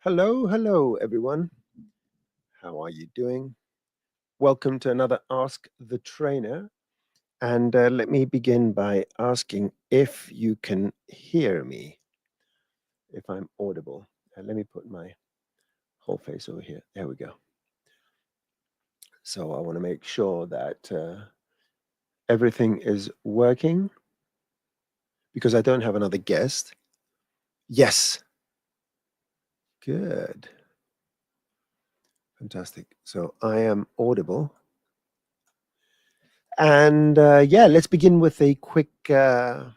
Hello, everyone. How are you doing? Welcome to another Ask the Trainer. And let me begin by asking if you can hear me, if I'm audible. Let me put my whole face over here. There we go. So I want to make sure that everything is working because I don't have another guest. Yes. Good. Fantastic. So I am audible. And yeah, let's begin with a quick a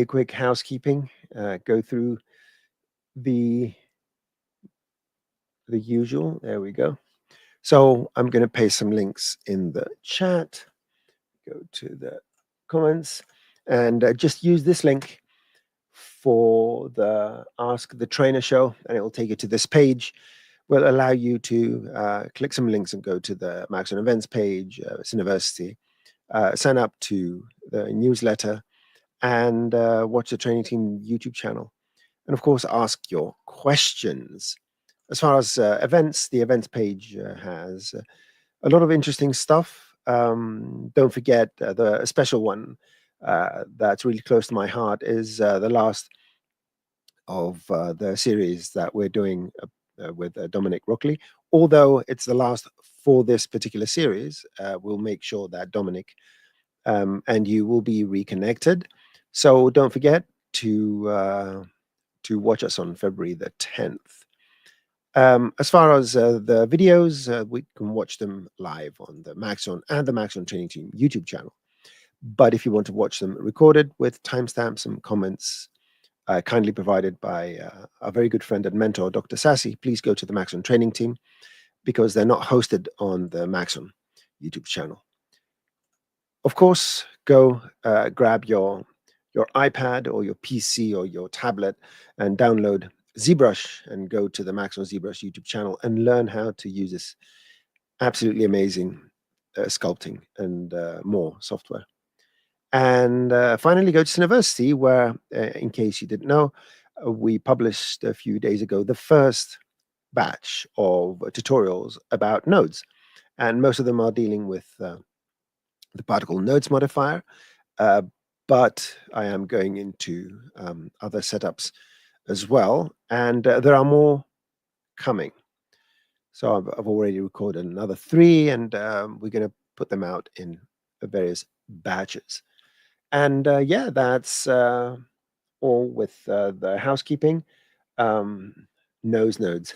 quick housekeeping. Go through the usual. There we go. So I'm going to paste some links in the chat. Go to the comments and just use this link for the Ask the Trainer show, and it will take you to this page. Will allow you to click some links and go to the Maxon events page, University, sign up to the newsletter, and watch the training team YouTube channel. And of course, ask your questions. As far as events, the events page has a lot of interesting stuff. Don't forget the special one that's really close to my heart is the last of the series that we're doing with Dominic Rockley. Although it's the last for this particular series, we'll make sure that Dominic and you will be reconnected. So don't forget to watch us on February the 10th. As far as the videos, we can watch them live on the Maxon and the Maxon Training Team YouTube channel. But if you want to watch them recorded with timestamps and comments kindly provided by our very good friend and mentor, Dr. Sassy, please go to the Maxon Training Team because they're not hosted on the Maxon YouTube channel. Of course, go grab your iPad or your PC or your tablet and download ZBrush and go to the Maxon ZBrush YouTube channel and learn how to use this absolutely amazing sculpting and more software. And finally, go to University, where, in case you didn't know, we published a few days ago the first batch of tutorials about nodes. And most of them are dealing with the particle nodes modifier. But I am going into other setups as well. And there are more coming. So I've already recorded another 3, and we're going to put them out in various batches. And yeah, that's all with the housekeeping. Nodes.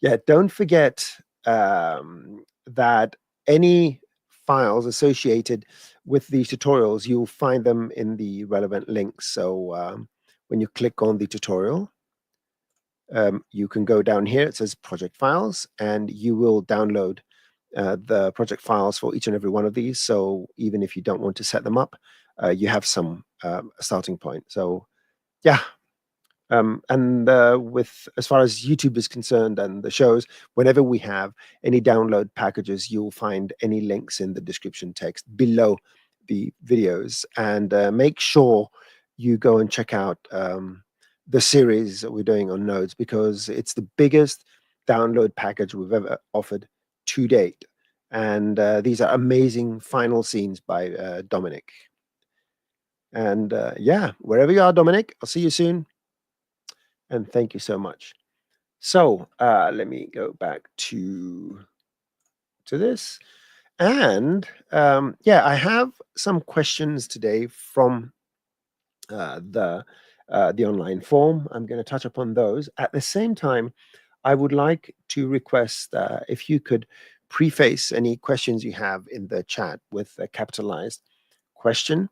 Yeah, don't forget that any files associated with these tutorials, you'll find them in the relevant links. So when you click on the tutorial, you can go down here. It says project files, and you will download the project files for each and every one of these. So even if you don't want to set them up, you have some starting point. So yeah. And with as far as YouTube is concerned and the shows, whenever we have any download packages, you'll find any links in the description text below the videos. And make sure you go and check out the series that we're doing on nodes, because it's the biggest download package we've ever offered to date. And these are amazing final scenes by Dominic. And yeah, wherever you are, Dominic, I'll see you soon. And thank you so much. So let me go back to this. And yeah, I have some questions today from the online form. I'm going to touch upon those. At the same time, I would like to request if you could preface any questions you have in the chat with a capitalized question,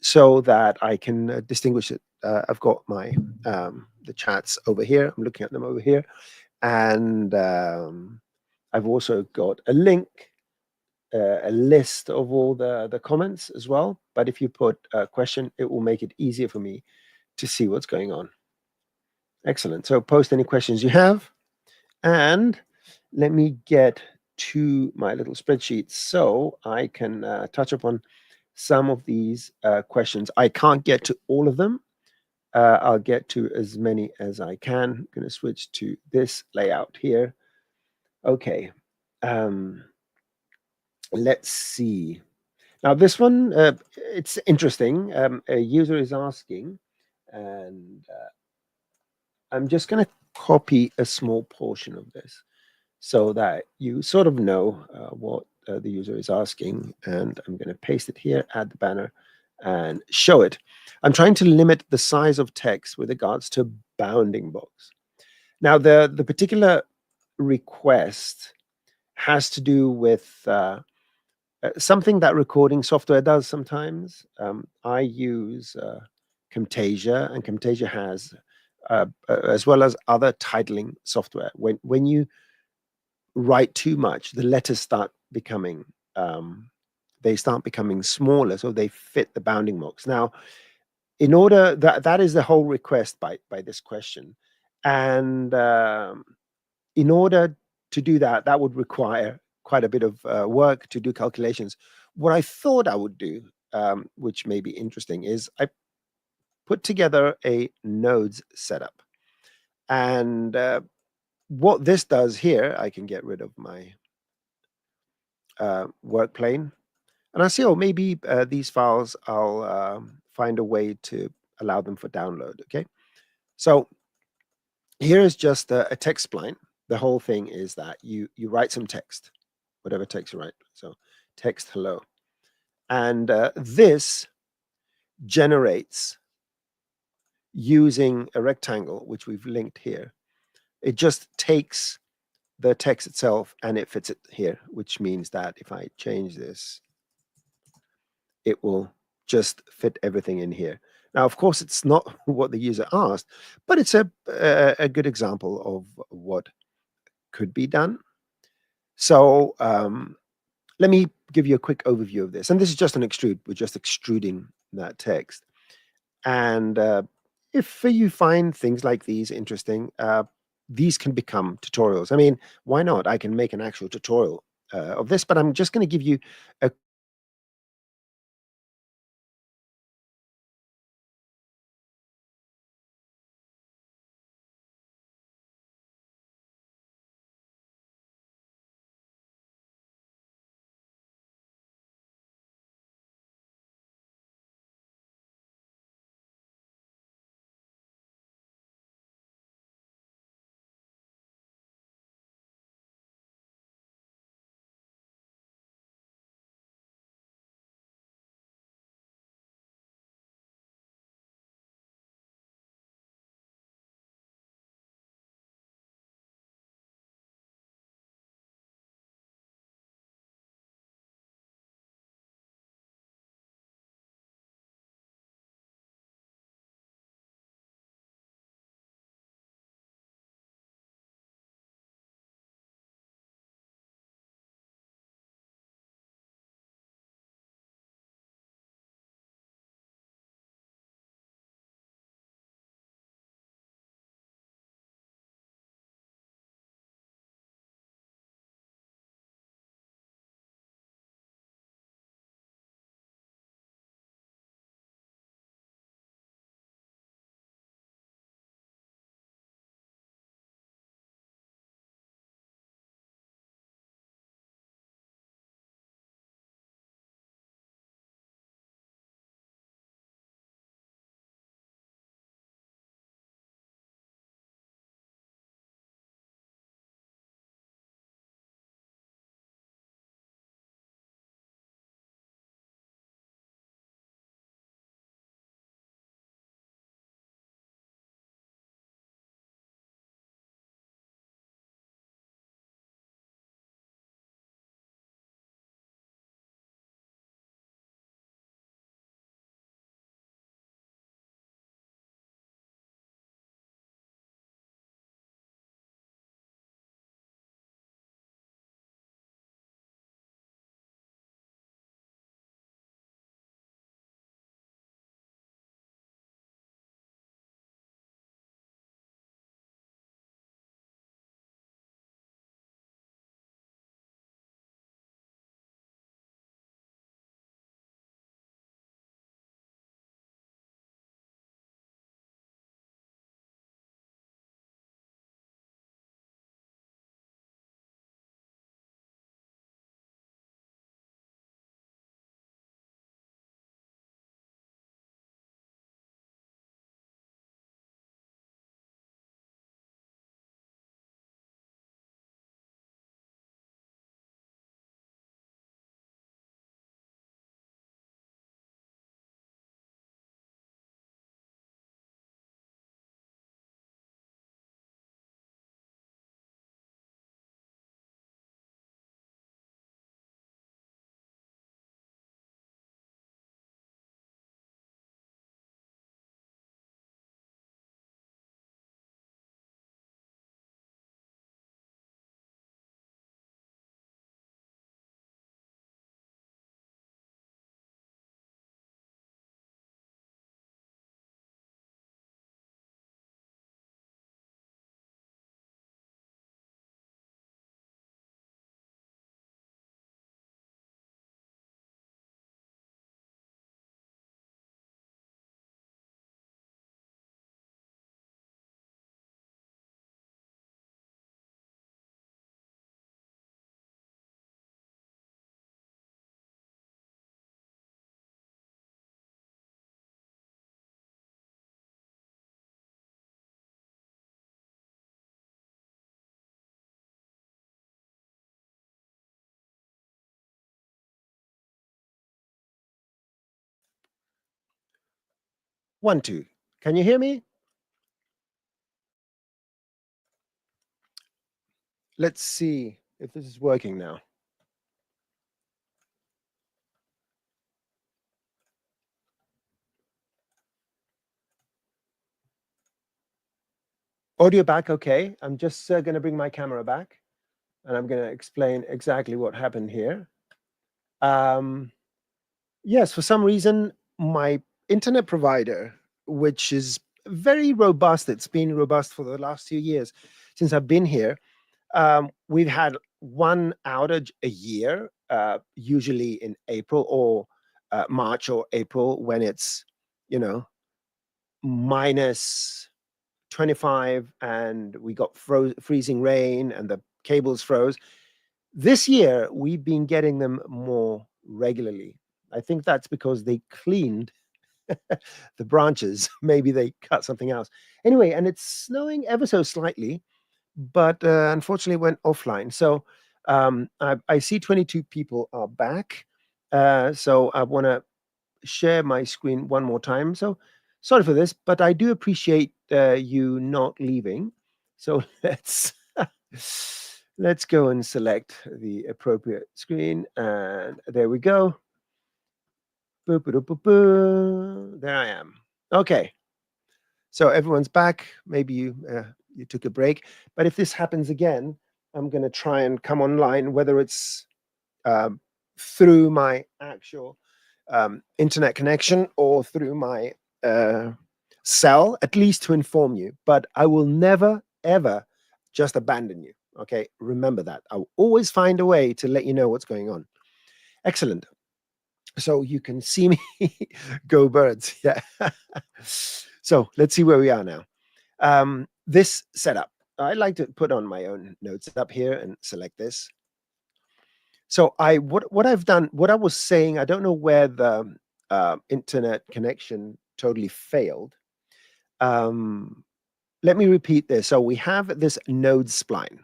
so that I can distinguish it. I've got my the chats over here. I'm looking at them over here, and I've also got a link, a list of all the comments as well. But if you put a question, it will make it easier for me to see what's going on. Excellent. So post any questions you have, and let me get to my little spreadsheet so I can touch upon some of these questions. I can't get to all of them, I'll get to as many as I can. I'm going to switch to this layout here. Okay. Let's see. Now this one, it's interesting. A user is asking, and I'm just going to copy a small portion of this so that you sort of know what the user is asking. And I'm going to paste it here, add the banner, and show it. I'm trying to limit the size of text with regards to bounding box. Now, the particular request has to do with something that recording software does sometimes. I use Camtasia, and Camtasia has, as well as other titling software. When you write too much, the letters start becoming they start becoming smaller, so they fit the bounding box. Now, in order that is the whole request by this question, and in order to do that, that would require quite a bit of work to do calculations. What I thought I would do, which may be interesting, is I put together a nodes setup, and what this does here, I can get rid of my work plane. And I see, oh, maybe these files, I'll find a way to allow them for download, okay? So here is just a text spline. The whole thing is that you write some text, whatever text you write. So text hello. And this generates using a rectangle, which we've linked here. It just takes the text itself and it fits it here, which means that if I change this, it will just fit everything in here. Now, of course, it's not what the user asked, but it's a good example of what could be done. So let me give you a quick overview of this. And this is just an extrude. We're just extruding that text. And if you find things like these interesting, these can become tutorials. I mean, why not? I can make an actual tutorial of this, but I'm just going to give you a 1, 2. Can you hear me? Let's see if this is working now. Audio back, okay. I'm just going to bring my camera back, and I'm going to explain exactly what happened here. Yes, for some reason, my internet provider, which is very robust, it's been robust for the last few years since I've been here. We've had one outage a year, usually in April or March or April, when it's, minus 25 and we got freezing rain and the cables froze. This year, we've been getting them more regularly. I think that's because they cleaned the branches. Maybe they cut something else. Anyway, and it's snowing ever so slightly, but unfortunately went offline. So I see 22 people are back. So I want to share my screen one more time. So sorry for this, but I do appreciate you not leaving. So let's go and select the appropriate screen, and there we go. Boo, boo, boo, boo. There I am. Okay. So everyone's back. Maybe you took a break, but if this happens again, I'm going to try and come online, whether it's through my actual internet connection or through my cell, at least to inform you. But I will never, ever just abandon you. Okay, remember that. I'll always find a way to let you know what's going on. Excellent. So you can see me. Go birds. Yeah. So let's see where we are now. This setup, I like to put on my own notes up here and select this. So what I've done, what I was saying, I don't know where the internet connection totally failed. Let me repeat this. So we have this node spline,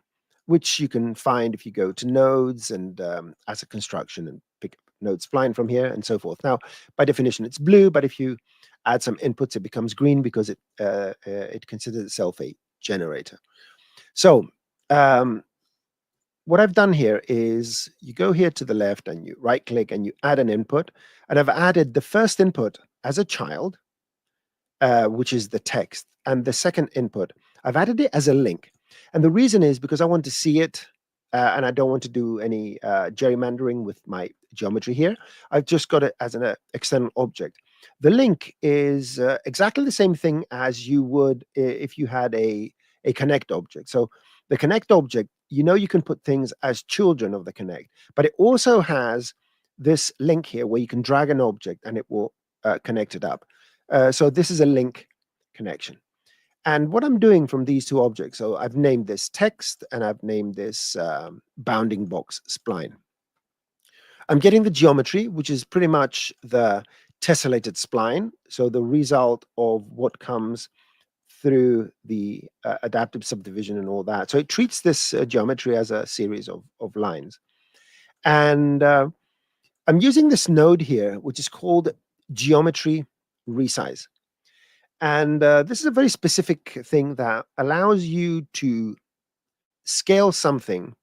which you can find if you go to nodes and as a construction and pick up node spline from here and so forth. Now, by definition, it's blue, but if you add some inputs, it becomes green because it considers itself a generator. So what I've done here is you go here to the left and you right click and you add an input. And I've added the first input as a child, which is the text. And the second input, I've added it as a link. And the reason is because I want to see it and I don't want to do any gerrymandering with my geometry here. I've just got it as an external object. The link is exactly the same thing as you would if you had a connect object. So the connect object, you can put things as children of the connect, but it also has this link here where you can drag an object and it will connect it up. So this is a link connection. And what I'm doing from these two objects, so I've named this text and I've named this bounding box spline. I'm getting the geometry, which is pretty much the tessellated spline. So the result of what comes through the adaptive subdivision and all that. So it treats this geometry as a series of lines. And I'm using this node here, which is called geometry resize. And this is a very specific thing that allows you to scale something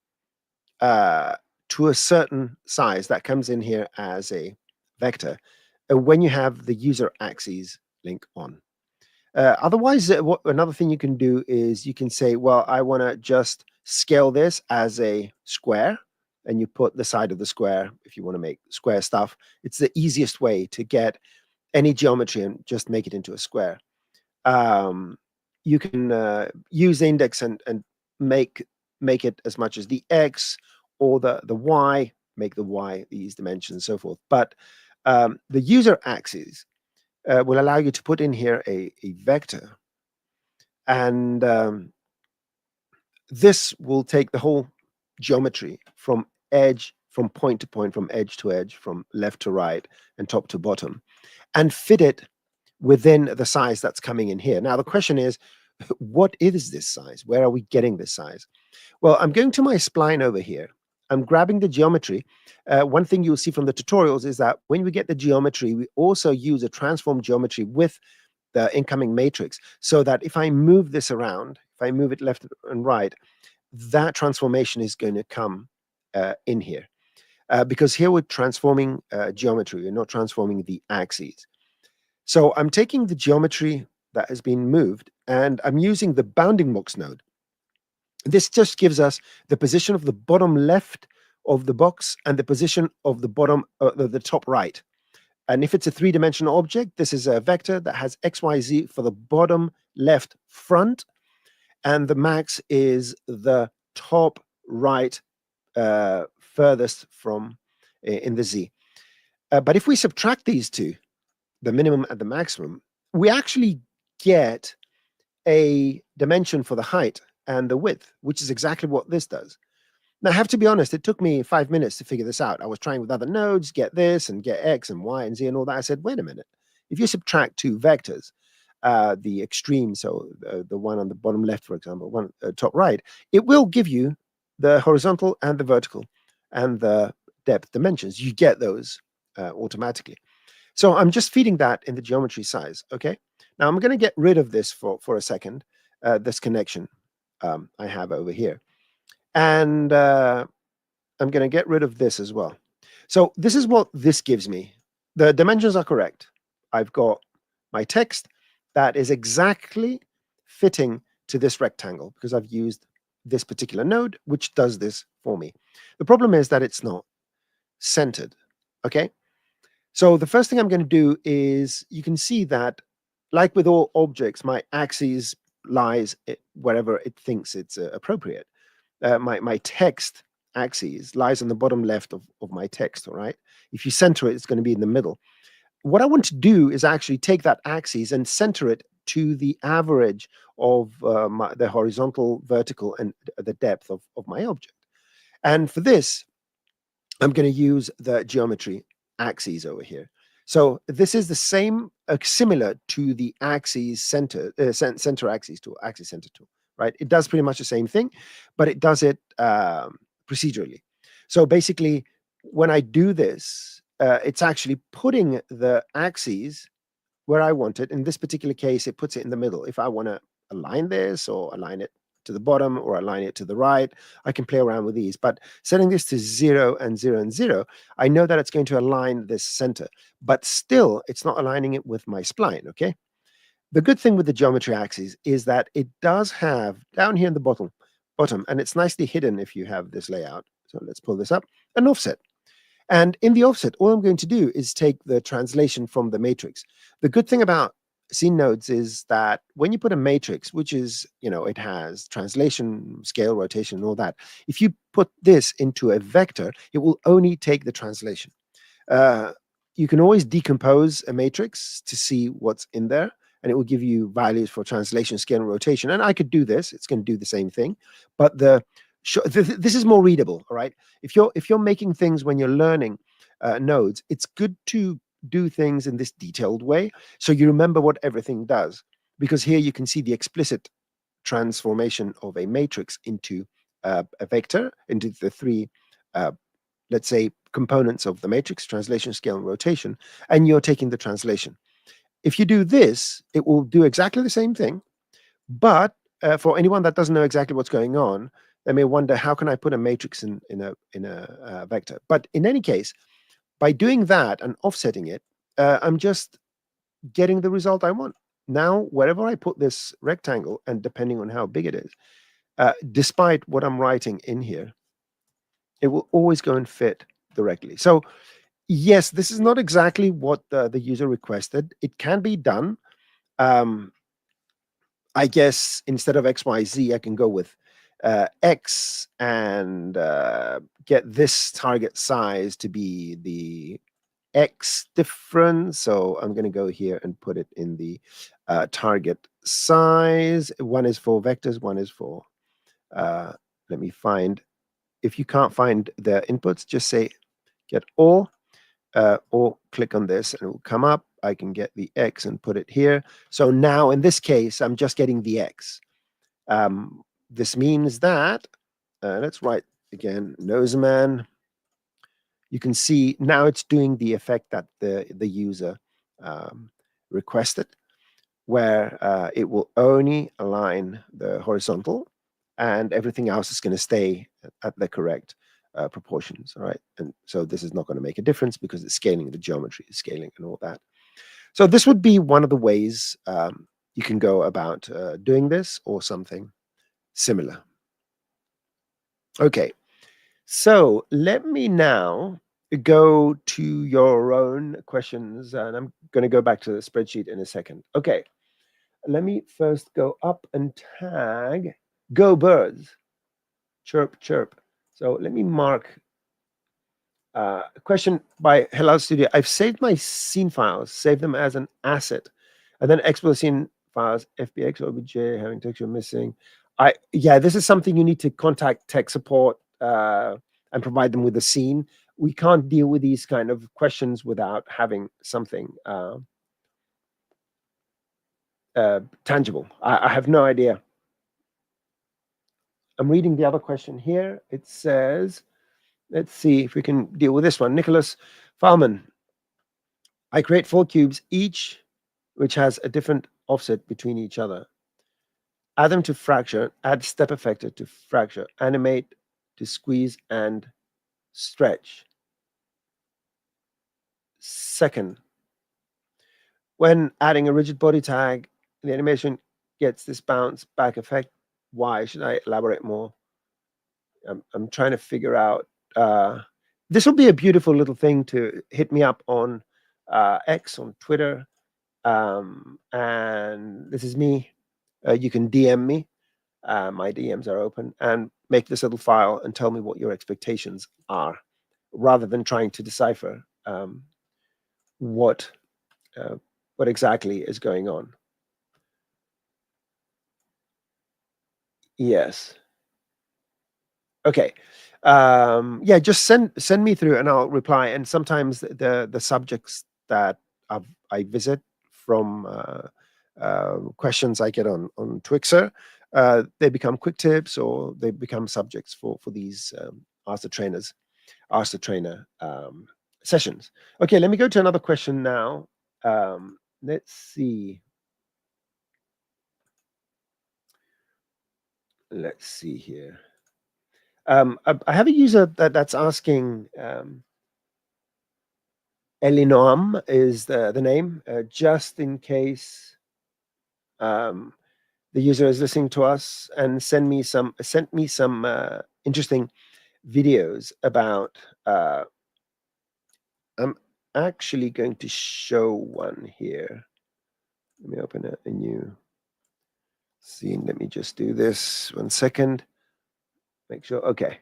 to a certain size that comes in here as a vector when you have the user axis link on. Otherwise, another thing you can do is you can say, well, I want to just scale this as a square, and you put the side of the square if you want to make square stuff. It's the easiest way to get any geometry and just make it into a square. You can use the index and make it as much as the X or the Y, make the Y these dimensions and so forth. But the user axis will allow you to put in here a vector. And this will take the whole geometry from point to point, from edge to edge, from left to right and top to bottom, and fit it within the size that's coming in here. Now, the question is, what is this size? Where are we getting this size? Well, I'm going to my spline over here. I'm grabbing the geometry. One thing you'll see from the tutorials is that when we get the geometry, we also use a transform geometry with the incoming matrix, so that if I move this around, if I move it left and right, that transformation is going to come in here. Because here we're transforming geometry, we're not transforming the axes. So I'm taking the geometry that has been moved, and I'm using the bounding box node. This just gives us the position of the bottom left of the box and the position of the bottom, the top right. And if it's a three-dimensional object, this is a vector that has x, y, z for the bottom left front, and the max is the top right furthest from in the z. But if we subtract these two, the minimum and the maximum, we actually get a dimension for the height and the width, which is exactly what this does. Now, I have to be honest, it took me 5 minutes to figure this out. I was trying with other nodes, get this and get X and Y and Z and all that. I said, wait a minute. If you subtract two vectors, the extreme, so the one on the bottom left, for example, one top right, it will give you the horizontal and the vertical and the depth dimensions. You get those automatically. So I'm just feeding that in the geometry size, okay? Now I'm going to get rid of this for a second, this connection I have over here. And I'm going to get rid of this as well. So this is what this gives me. The dimensions are correct. I've got my text that is exactly fitting to this rectangle because I've used this particular node, which does this for me. The problem is that it's not centered, okay? So the first thing I'm going to do is, you can see that, like with all objects, my axis lies wherever it thinks it's appropriate. My text axis lies on the bottom left of my text, all right? If you center it, it's going to be in the middle. What I want to do is actually take that axis and center it to the average of the horizontal, vertical, and the depth of my object. And for this, I'm going to use the geometry axes over here. So this is the same, similar to the axis center axis tool, axis center tool, right? It does pretty much the same thing, but it does it procedurally. So basically, when I do this, it's actually putting the axes where I want it. In this particular case, it puts it in the middle. If I want to align this or align it to the bottom or align it to the right, I can play around with these. But setting this to 0 and 0 and 0, I know that it's going to align this center, but still it's not aligning it with my spline, okay? The good thing with the geometry axis is that it does have down here in the bottom, and it's nicely hidden if you have this layout. So let's pull this up, an offset. And in the offset, all I'm going to do is take the translation from the matrix. The good thing about scene nodes is that when you put a matrix, which is, it has translation, scale, rotation, and all that, if you put this into a vector, it will only take the translation. You can always decompose a matrix to see what's in there, and it will give you values for translation, scale, and rotation. And I could do this. It's going to do the same thing, but this is more readable, all right? If you're making things when you're learning nodes, it's good to do things in this detailed way so you remember what everything does, because here you can see the explicit transformation of a matrix into a vector, into the three let's say components of the matrix: translation, scale, and rotation, and you're taking the translation. If you do this, it will do exactly the same thing, but for anyone that doesn't know exactly what's going on, they may wonder, how can I put a matrix in a vector? But in any case, by doing that and offsetting it, I'm just getting the result I want. Now, wherever I put this rectangle, and depending on how big it is, despite what I'm writing in here, it will always go and fit directly. So yes, this is not exactly what the user requested. It can be done. I guess instead of X, Y, Z, I can go with X and get this target size to be the X difference. So I'm going to go here and put it in the target size. One is for vectors, one is for, let me find, if you can't find the inputs, just say get all, or click on this and it will come up. I can get the X and put it here. So now in this case, I'm just getting the X. This means that, let's write again, Noseman. You can see now it's doing the effect that the user requested. where it will only align the horizontal, and everything else is going to stay at the correct proportions. All right, and so this is not going to make a difference because it's scaling, the geometry is scaling and all that. So this would be one of the ways you can go about doing this, or something similar. Okay, so let me now go to your own questions, and I'm going to go back to the spreadsheet in a second. Okay, let me first go up and tag Go Birds, chirp, chirp. So let me mark a question by Hello Studio. I've saved my scene files, save them as an asset, and then export scene files, FBX, OBJ, having texture missing. Yeah, this is something you need to contact tech support and provide them with a scene. We can't deal with these kind of questions without having something tangible. I have no idea. I'm reading the other question here. It says, let's see if we can deal with this one. Nicholas Falman. I create 4 cubes, each which has a different offset between each other. Add them to fracture, add step effector to fracture, animate to squeeze and stretch. Second, when adding a rigid body tag, the animation gets this bounce back effect. Why? Should I elaborate more? I'm trying to figure out. This will be a beautiful little thing to hit me up on X, on Twitter. And this is me. You can DM me. My DMs are open, and make this little file and tell me what your expectations are, rather than trying to decipher what exactly is going on. Yes. Okay. Yeah, just send me through and I'll reply. And sometimes the subjects that I visit from questions I get on Twixer, they become quick tips, or they become subjects for these Ask the Trainer sessions. Okay, let me go to another question now. Let's see. Let's see here. I have a user that's asking, Elinoam is the name, just in case the user is listening to us, and sent me some interesting videos about. I'm actually going to show one here. Let me open a new scene. Let me just do this 1 second. Make sure. Okay.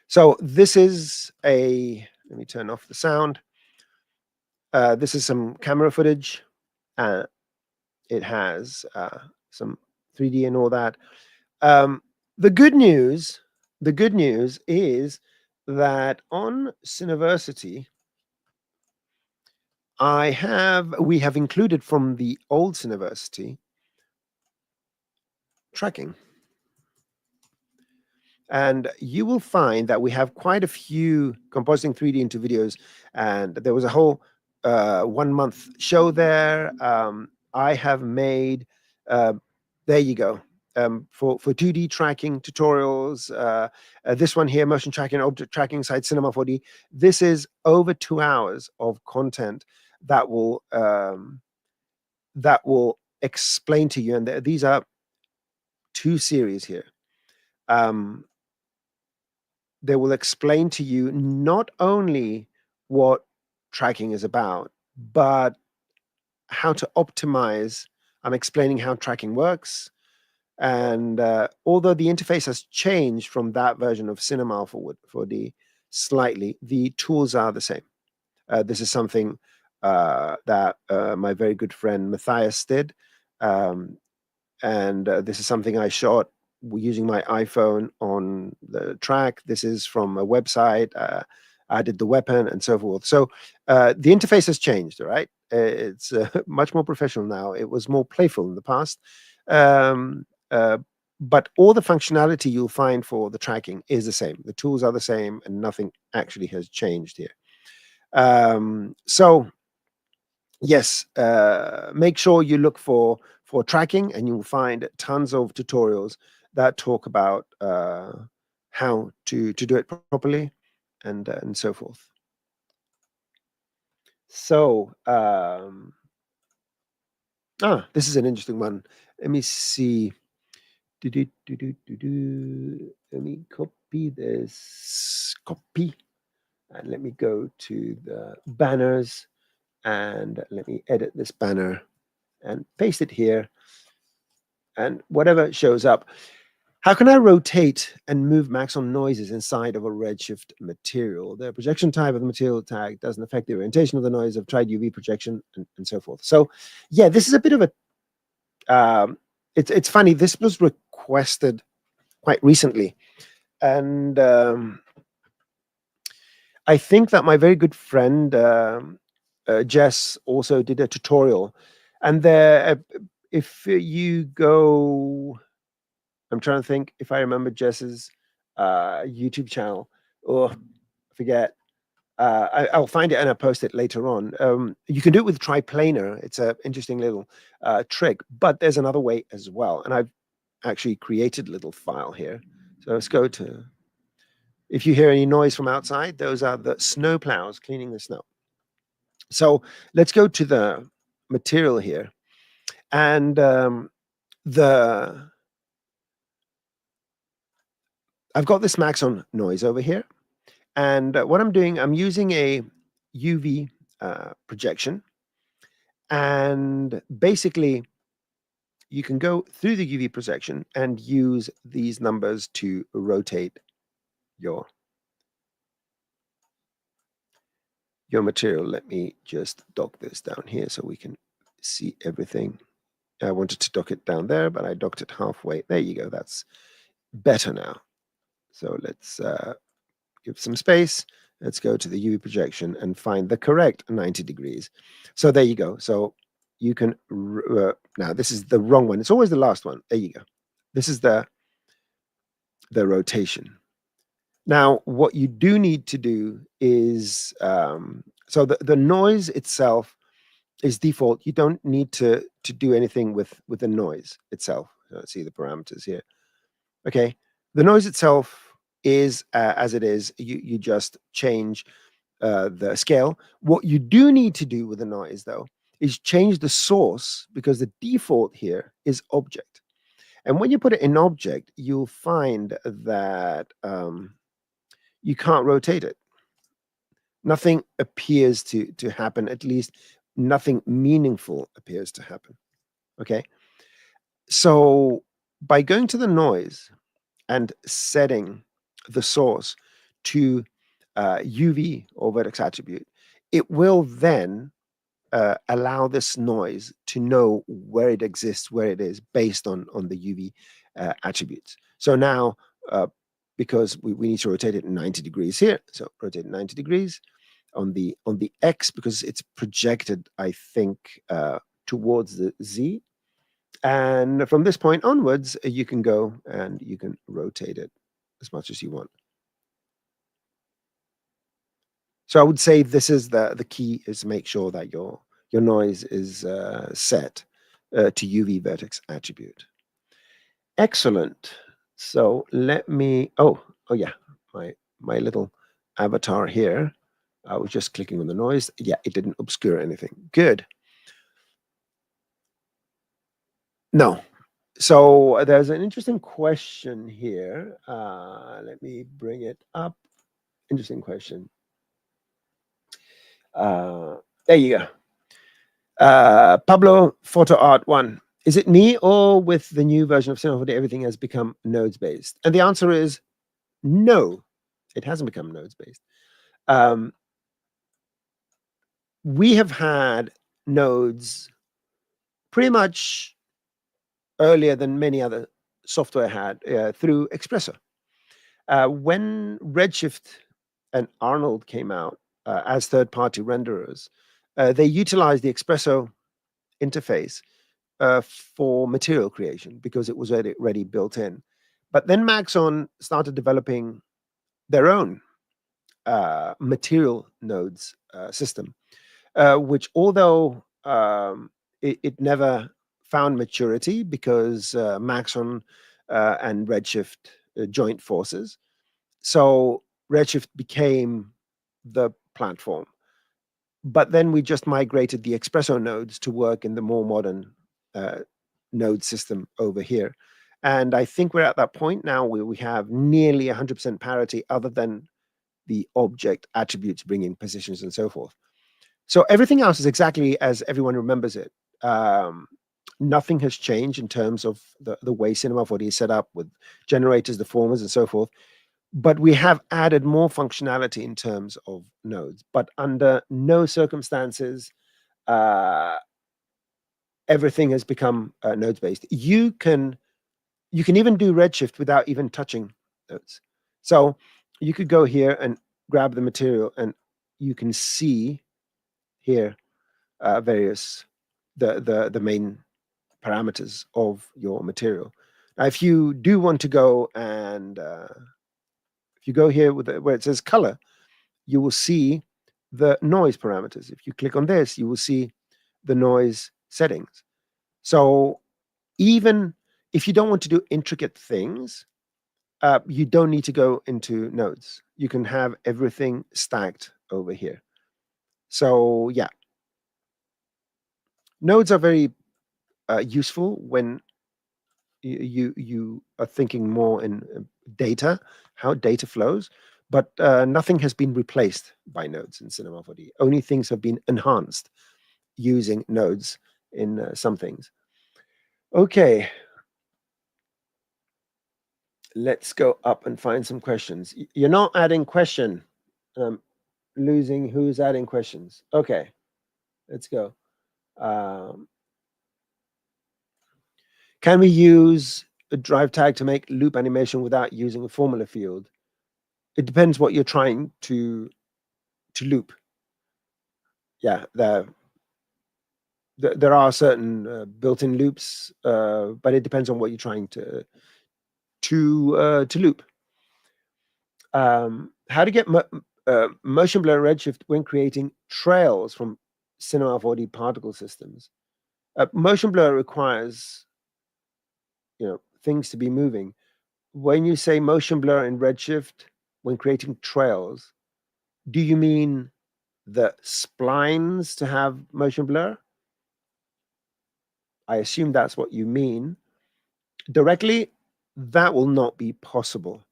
So this is let me turn off the sound. This is some camera footage. It has some 3D and all that. The good news is that on Cineversity, we have included from the old Cineversity tracking. And you will find that we have quite a few compositing 3D into videos, and there was a whole 1 month show there. I have made, there you go, for 2D tracking tutorials. This one here, motion tracking, object tracking, site cinema 4D. This is over 2 hours of content that will explain to you, and these are 2 series here. They will explain to you not only what tracking is about, but how to optimize. I'm explaining how tracking works. And although the interface has changed from that version of Cinema for 4D slightly, the tools are the same. This is something that my very good friend Matthias did. And this is something I shot using my iPhone on the track. This is from a website. I did the weapon and so forth. So the interface has changed, all right? It's much more professional now. It was more playful in the past. But all the functionality you'll find for the tracking is the same. The tools are the same, and nothing actually has changed here. So yes, make sure you look for tracking, and you'll find tons of tutorials that talk about how to do it properly, and so forth. So this is an interesting one. Let me see. Let me copy this. Copy. And let me go to the banners, and let me edit this banner and paste it here. And whatever shows up. How can I rotate and move Maxon noises inside of a Redshift material? The projection type of the material tag doesn't affect the orientation of the noise. I've tried UV projection and so forth. So yeah, this is a bit of a, it's funny. This was requested quite recently. And I think that my very good friend, Jess, also did a tutorial. And there, if you go, I'm trying to think if I remember Jess's YouTube channel. Oh, forget. I'll find it and I'll post it later on. You can do it with triplanar. It's an interesting little trick, but there's another way as well. And I've actually created a little file here. So let's go to, if you hear any noise from outside, those are the snow plows cleaning the snow. So let's go to the material here. And I've got this Maxon noise over here. And what I'm doing, I'm using a UV projection. And basically, you can go through the UV projection and use these numbers to rotate your material. Let me just dock this down here so we can see everything. I wanted to dock it down there, but I docked it halfway. There you go. That's better now. So let's give some space. Let's go to the UV projection and find the correct 90 degrees. So there you go. So you can, now this is the wrong one. It's always the last one. There you go. This is the rotation. Now, what you do need to do is, so the noise itself is default. You don't need to do anything with the noise itself. Let's see the parameters here. Okay, the noise itself is as it is. You just change the scale. What you do need to do with the noise, though, is change the source, because the default here is object. And when you put it in object, you'll find that you can't rotate it. Nothing appears to happen. At least nothing meaningful appears to happen. Okay. So by going to the noise and setting the source to UV or vertex attribute, it will then allow this noise to know where it exists, where it is, based on the UV attributes. So now, because we need to rotate it 90 degrees here, so rotate 90 degrees on the X, because it's projected, I think, towards the Z. And from this point onwards, you can go and you can rotate it as much as you want. So I would say this is the key, is make sure that your noise is set to UV vertex attribute. Excellent. So let me, oh yeah, my little avatar here. I was just clicking on the noise. Yeah, it didn't obscure anything. Good. No. So there's an interesting question here. Let me bring it up. Interesting question. There you go. Pablo Photo Art 1. Is it me, or with the new version of Cinema 4D, everything has become nodes based? And the answer is no, it hasn't become nodes based. We have had nodes pretty much earlier than many other software had through Espresso. When Redshift and Arnold came out as third-party renderers, they utilized the Espresso interface for material creation because it was already built in. But then Maxon started developing their own material nodes system, which, although it never found maturity because Maxon and Redshift joined forces. So Redshift became the platform. But then we just migrated the Espresso nodes to work in the more modern node system over here. And I think we're at that point now where we have nearly 100% parity other than the object attributes bringing positions and so forth. So everything else is exactly as everyone remembers it. Nothing has changed in terms of the way Cinema 4D is set up with generators, deformers, and so forth. But we have added more functionality in terms of nodes. But under no circumstances, everything has become nodes-based. You can even do Redshift without even touching nodes. So you could go here and grab the material, and you can see here various the main parameters of your material. Now, if you do want to go and if you go here with where it says color, you will see the noise parameters. If you click on this, you will see the noise settings. So even if you don't want to do intricate things, you don't need to go into nodes. You can have everything stacked over here. So yeah, nodes are very useful when you are thinking more in data, how data flows, but nothing has been replaced by nodes in Cinema 4D. Only things have been enhanced using nodes in some things. Okay, let's go up and find some questions. You're not adding question. Losing who's adding questions. Okay, let's go. Can we use a drive tag to make loop animation without using a formula field? It depends what you're trying to loop. Yeah, there are certain built-in loops, but it depends on what you're trying to loop. How to get motion blur redshift when creating trails from Cinema 4D particle systems? Motion blur requires things to be moving. When you say motion blur in Redshift when creating trails, do you mean the splines to have motion blur? I assume that's what you mean. Directly, that will not be possible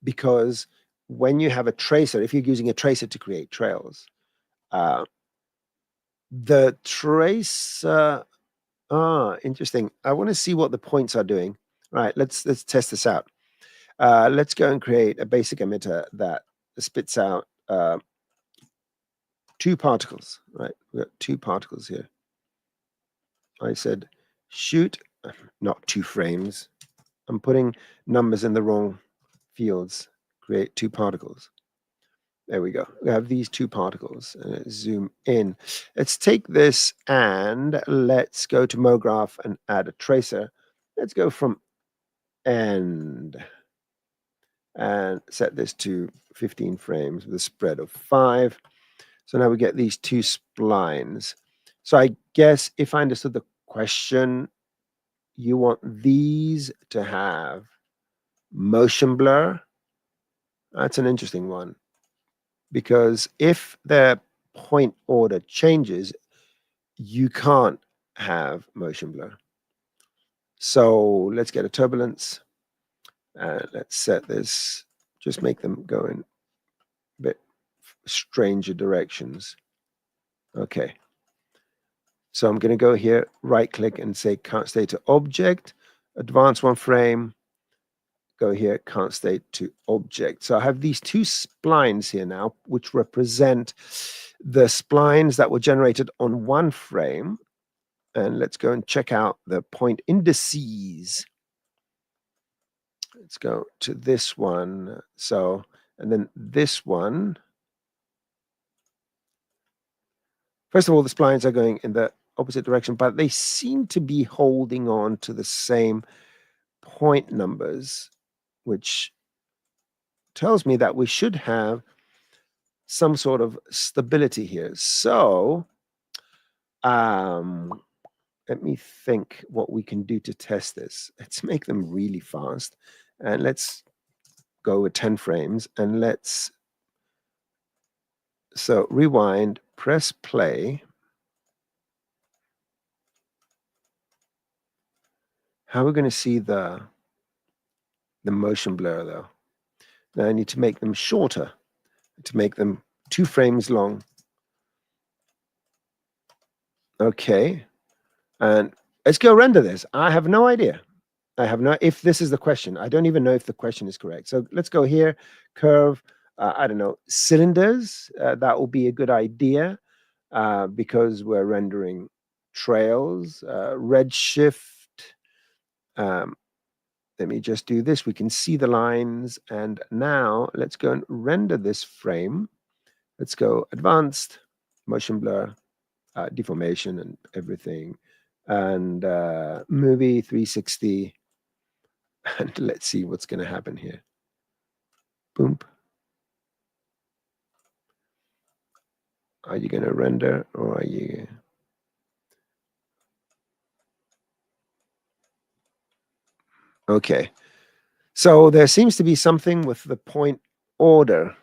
because when you have a tracer, if you're using a tracer to create trails, the tracer, interesting. I want to see what the points are doing. Right, let's test this out. Let's go and create a basic emitter that spits out two particles, right? We've got two particles here. I said shoot, not two frames. I'm putting numbers in the wrong fields. Create two particles. There we go. We have these two particles. Zoom in. Let's take this and let's go to MoGraph and add a tracer. Let's go from end and set this to 15 frames with a spread of 5. So now we get these two splines. So I guess if I understood the question, you want these to have motion blur. That's an interesting one. Because if their point order changes, you can't have motion blur. So let's get a turbulence. And let's set this, just make them go in a bit stranger directions. Okay. So I'm going to go here, right click and say can't state to object, advance one frame, go here, can't state to object. So I have these two splines here now, which represent the splines that were generated on one frame. And let's go and check out the point indices. Let's go to this one. So, and then this one. First of all, the splines are going in the opposite direction, but they seem to be holding on to the same point numbers, which tells me that we should have some sort of stability here. So Let me think what we can do to test this. Let's make them really fast. And let's go with 10 frames. And so rewind, press play. How are we going to see the motion blur, though? Now I need to make them shorter, to make them 2 frames long. Okay. And let's go render this. I have no idea. I have no, if this is the question. I don't even know if the question is correct. So let's go here, curve, I don't know, cylinders. That will be a good idea because we're rendering trails. Redshift. Let me just do this. We can see the lines. And now let's go and render this frame. Let's go advanced, motion blur, deformation and everything. And movie 360. And let's see what's going to happen here. Boom. Are you going to render or are you... Okay. So there seems to be something with the point order.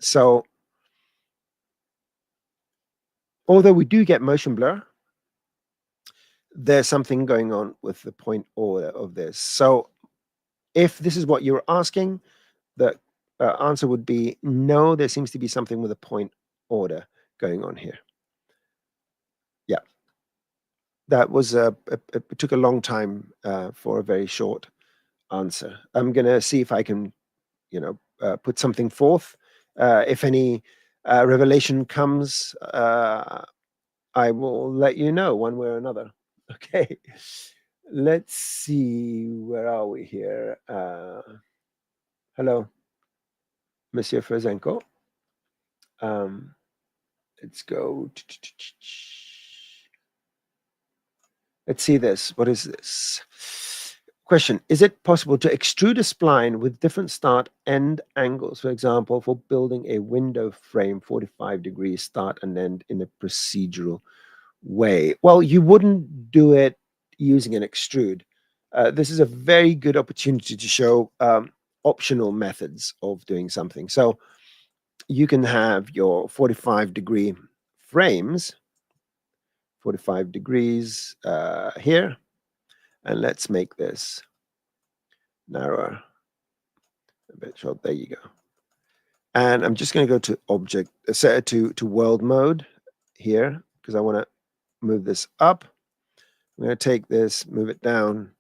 So although we do get motion blur, there's something going on with the point order of this. So if this is what you're asking, the answer would be no, there seems to be something with a point order going on here. Yeah. That was it took a long time for a very short answer. I'm going to see if I can, put something forth. If any revelation comes, I will let you know one way or another. Okay. Let's see. Where are we here? Hello, Monsieur Ferzenko. Let's go. Let's see this. What is this? Question. Is it possible to extrude a spline with different start end angles? For example, for building a window frame, 45 degrees start and end in a procedural way. Well, you wouldn't do it using an extrude. This is a very good opportunity to show optional methods of doing something. So you can have your 45-degree frames, 45 degrees here, and let's make this narrower a bit short. There you go. And I'm just going to go to object, set it to world mode here because I want to move this up. I'm going to take this, move it down,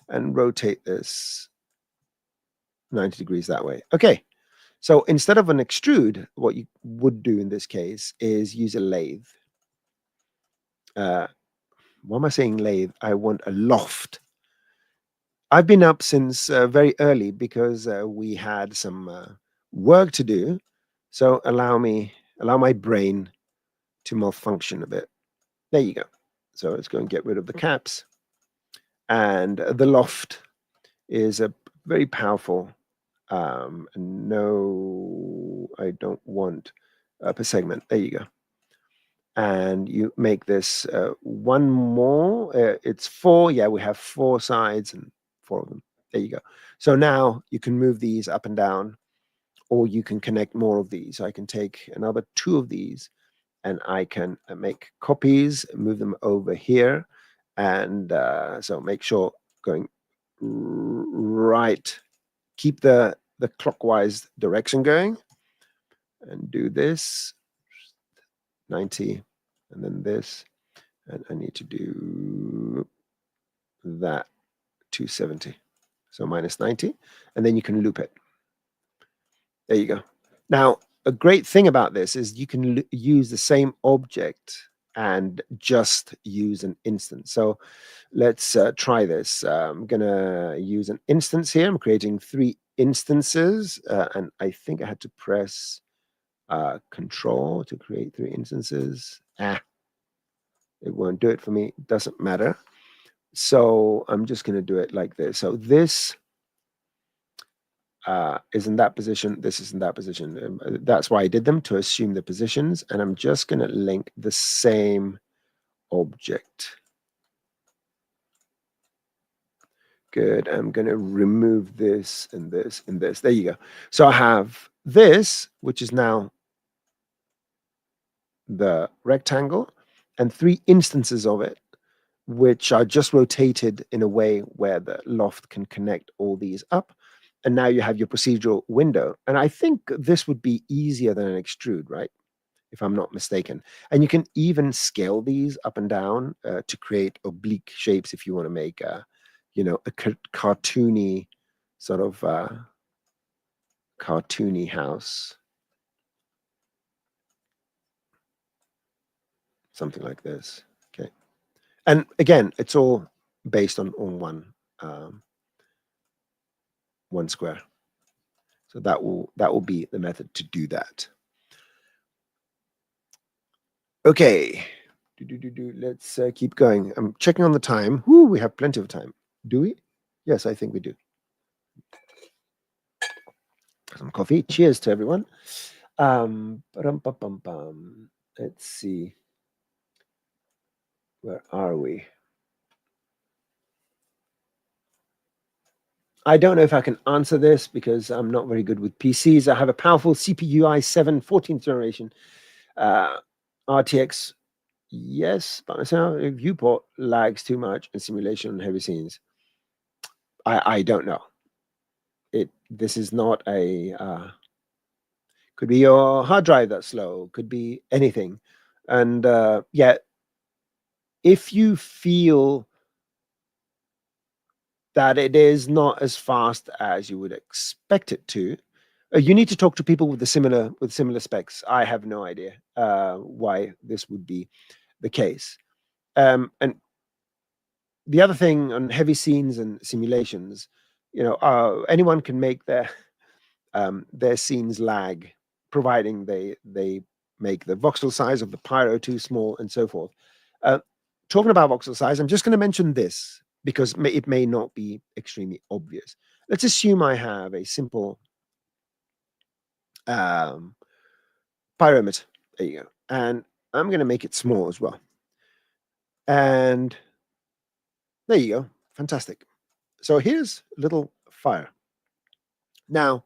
and rotate this 90 degrees that way. Okay. So instead of an extrude, what you would do in this case is use a lathe. Why am I saying lathe? I want a loft. I've been up since very early because we had some work to do. So allow my brain to malfunction a bit. There you go. So let's go and get rid of the caps. And the loft is a very powerful. No, I don't want per segment. There you go. And you make this one more. It's 4. Yeah, we have 4 sides and 4 of them. There you go. So now you can move these up and down, or you can connect more of these. I can take another 2 of these, and I can make copies, move them over here, and so make sure going right. Keep the clockwise direction going, and do this 90. And then this, and I need to do that 270. So minus 90, and then you can loop it. There you go. Now, a great thing about this is you can use the same object and just use an instance. So let's try this. I'm going to use an instance here. I'm creating 3 instances, and I think I had to press Control to create 3 instances. It won't do it for me. It doesn't matter. So I'm just going to do it like this. So this, is in that position. This is in that position. That's why I did them, to assume the positions. And I'm just going to link the same object. Good. I'm going to remove this and this and this. There you go. So I have this, which is now the rectangle, and 3 instances of it, which are just rotated in a way where the loft can connect all these up. And now you have your procedural window. And I think this would be easier than an extrude, right? If I'm not mistaken. And you can even scale these up and down to create oblique shapes if you want to make a cartoony sort of cartoony house. Something like this. Okay. And again, it's all based on one square. So that will be the method to do that. Okay. Let's keep going. I'm checking on the time. Whoo, we have plenty of time. Do we? Yes, I think we do. Some coffee. Cheers to everyone. Let's see. Where are we? I don't know if I can answer this because I'm not very good with PCs. I have a powerful CPU i7 14th generation RTX. Yes, but viewport lags too much in simulation and heavy scenes. I don't know. This is not a could be your hard drive that's slow, could be anything. And yeah, if you feel that it is not as fast as you would expect it to, you need to talk to people with similar specs. I have no idea why this would be the case. And the other thing on heavy scenes and simulations, anyone can make their scenes lag, providing they make the voxel size of the Pyro too small and so forth. Talking about voxel size, I'm just going to mention this because it may not be extremely obvious. Let's assume I have a simple pyramid. There you go. And I'm going to make it small as well. And there you go. Fantastic. So here's a little fire. Now,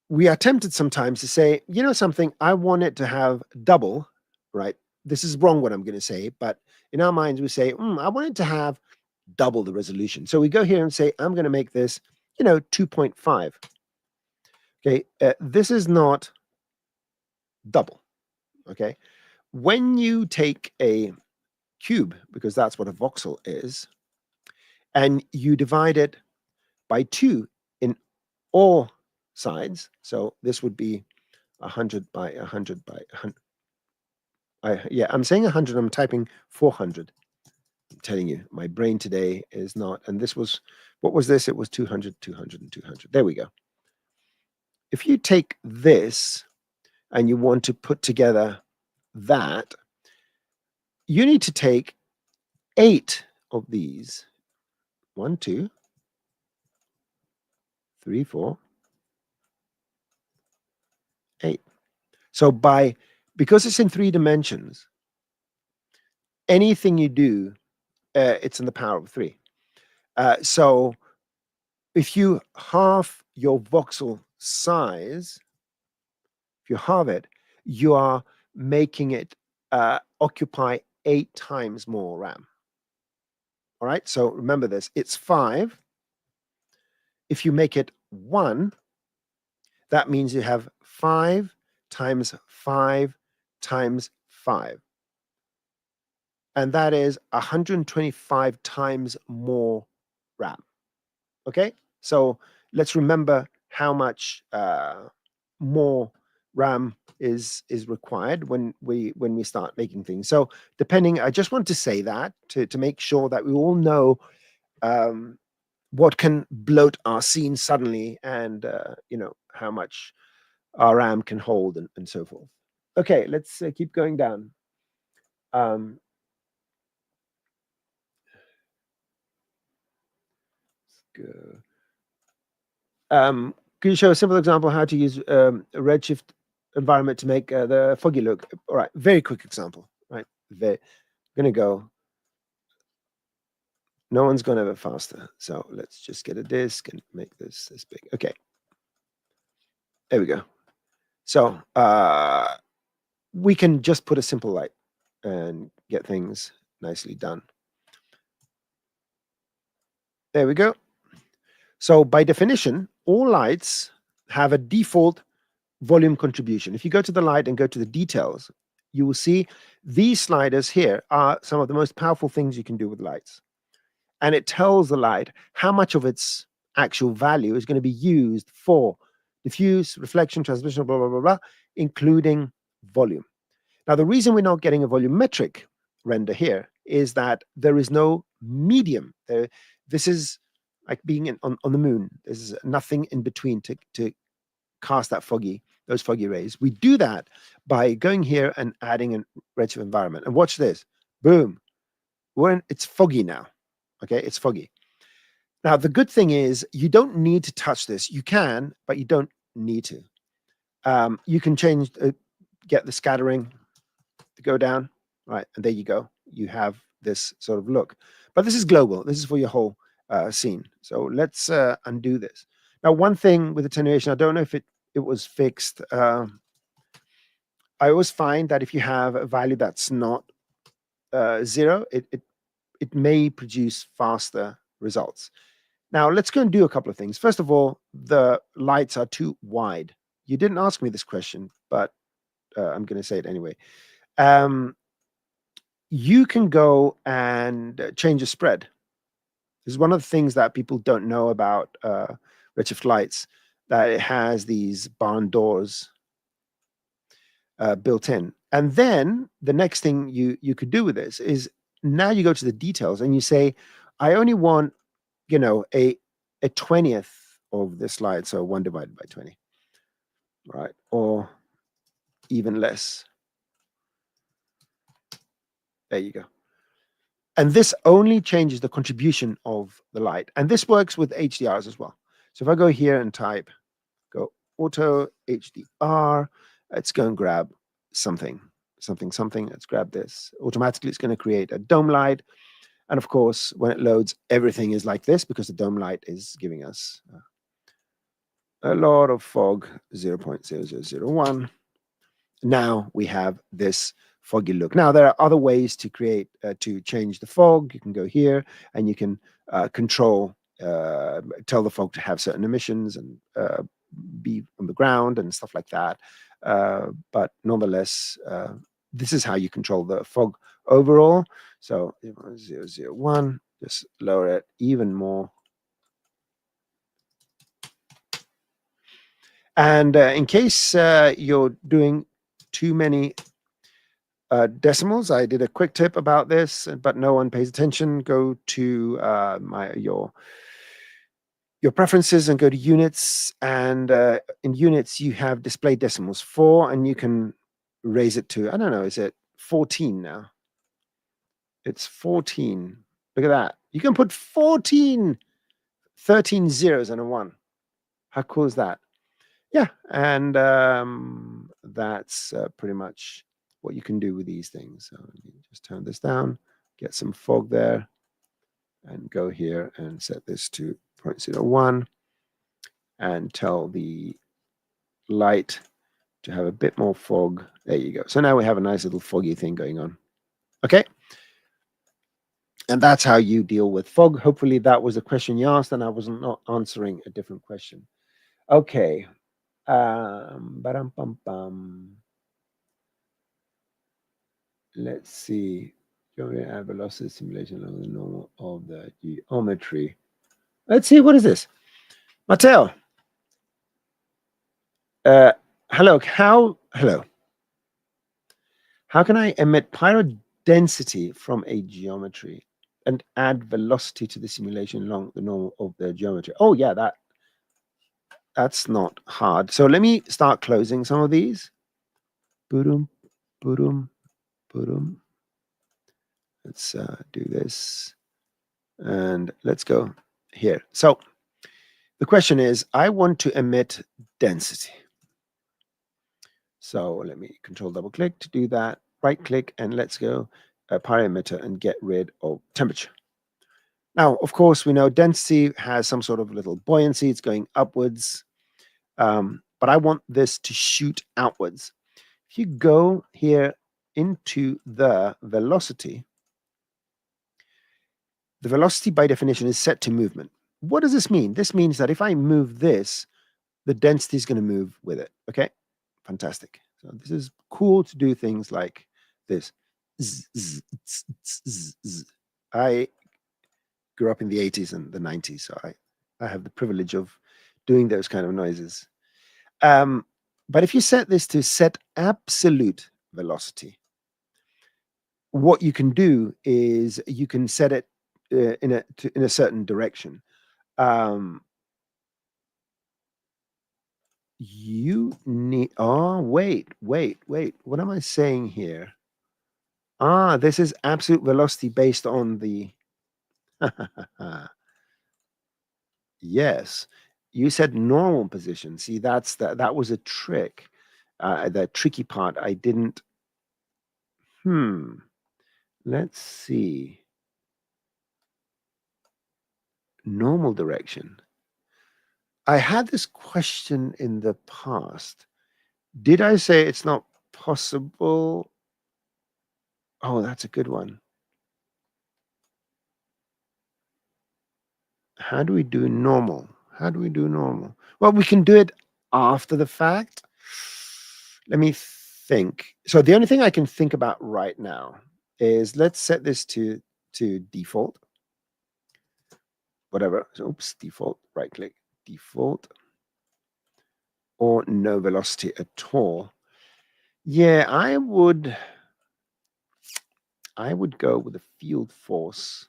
we are tempted sometimes to say, you know something, I want it to have double, right? This is wrong what I'm going to say, but in our minds we say, I want it to have double the resolution. So we go here and say, I'm going to make this, 2.5. Okay, this is not double. Okay, when you take a cube, because that's what a voxel is, and you divide it by 2 in all sides, so this would be 100 by 100 by 100. Yeah, I'm saying 100. I'm typing 400. I'm telling you, my brain today is not. And this was, what was this? It was 200, 200, and 200. There we go. If you take this and you want to put together that, you need to take 8 of these. 1, 2, 3, 4, 8. So because it's in 3 dimensions, anything you do, it's in the power of 3. So if you halve your voxel size, if you halve it, you are making it occupy 8 times more RAM. All right, so remember this, it's 5. If you make it 1, that means you have 5 times 5 times 5. And that is 125 times more RAM. Okay, so let's remember how much more RAM is required when we start making things. So depending, I just want to say that to make sure that we all know what can bloat our scene suddenly, and how much our RAM can hold, and so forth. Okay, let's keep going down. Let's go. Can you show a simple example how to use a Redshift environment to make the foggy look? All right, very quick example, right? I'm gonna go. No one's gone ever faster. So let's just get a disk and make this big. Okay. There we go. So we can just put a simple light and get things nicely done. There we go. So by definition, all lights have a default volume contribution. If you go to the light and go to the details, you will see these sliders here are some of the most powerful things you can do with lights. And it tells the light how much of its actual value is going to be used for diffuse, reflection, transmission, blah, blah, blah, blah, including volume. Now, the reason we're not getting a volumetric render here is that there is no medium. This is like being on the moon. There's nothing in between to cast those foggy rays. We do that by going here and adding a Redshift environment. And watch this. Boom. It's foggy now. Okay, it's foggy. Now, the good thing is you don't need to touch this. You can, but you don't need to. You can change, get the scattering to go down, right? And there you go. You have this sort of look. But this is global. This is for your whole scene. So let's undo this. Now, one thing with attenuation, I don't know if it was fixed. I always find that if you have a value that's not 0, it may produce faster results. Now, let's go and do a couple of things. First of all, the lights are too wide. You didn't ask me this question, but I'm going to say it anyway. You can go and change the spread. This is one of the things that people don't know about Redshift lights, that it has these barn doors built in. And then the next thing you could do with this is now you go to the details and you say, I only want, a 20th of this light, so 1 divided by 20, right? Or even less. There you go. And this only changes the contribution of the light. And this works with HDRs as well. So if I go here and type, go auto HDR, let's go and grab something. Let's grab this. Automatically, it's going to create a dome light. And of course, when it loads, everything is like this because the dome light is giving us a lot of fog, 0.0001. Now we have this foggy look. Now, there are other ways to create, to change the fog. You can go here and you can control, tell the fog to have certain emissions and be on the ground and stuff like that. But nonetheless, this is how you control the fog overall. So 001, just lower it even more. And in case you're doing too many decimals, I did a quick tip about this, but no one pays attention. Go to your preferences and go to units. And in units, you have display decimals 4, and you can raise it to, I don't know, is it 14 now? It's 14. Look at that. You can put 13 zeros and a 1. How cool is that? Yeah, and that's pretty much what you can do with these things. So let me just turn this down, get some fog there, and go here and set this to 0.01 and tell the light to have a bit more fog. There you go. So now we have a nice little foggy thing going on. Okay. And that's how you deal with fog. Hopefully that was a question you asked and I was not answering a different question. Okay. Let's see. Add velocity simulation along the normal of the geometry. Let's see, what is this? Matteo. Hello. Hello. How can I emit Pyro Density from a geometry and add velocity to the simulation along the normal of the geometry? Oh, yeah, that's not hard. So let me start closing some of these. Boom, boom, boom. Let's do this. And let's go here. So The question is, I want to emit density. So let me control double click to do that. Right click and let's go Pyro emitter and get rid of temperature. Now, of course, we know density has some sort of little buoyancy. It's going upwards. But I want this to shoot outwards. If you go here into the velocity by definition is set to movement. What does this mean? This means that if I move this, the density is going to move with it. Okay, fantastic. So this is cool to do things like this. I grew up in the 80s and the 90s, so I have the privilege of doing those kind of noises. But if you set this to set absolute velocity, what you can do is you can set it in a certain direction. You need, wait. What am I saying here? This is absolute velocity based on the, yes, you said normal position. See, that was a trick. The tricky part, I didn't, let's see. Normal direction. I had this question in the past. Did I say it's not possible? Oh, that's a good one. How do we do normal? Well, we can do it after the fact. Let me think. So the only thing I can think about right now is let's set this to default. Whatever. So, oops, default, right click, default, or no velocity at all. Yeah, I would go with the field force,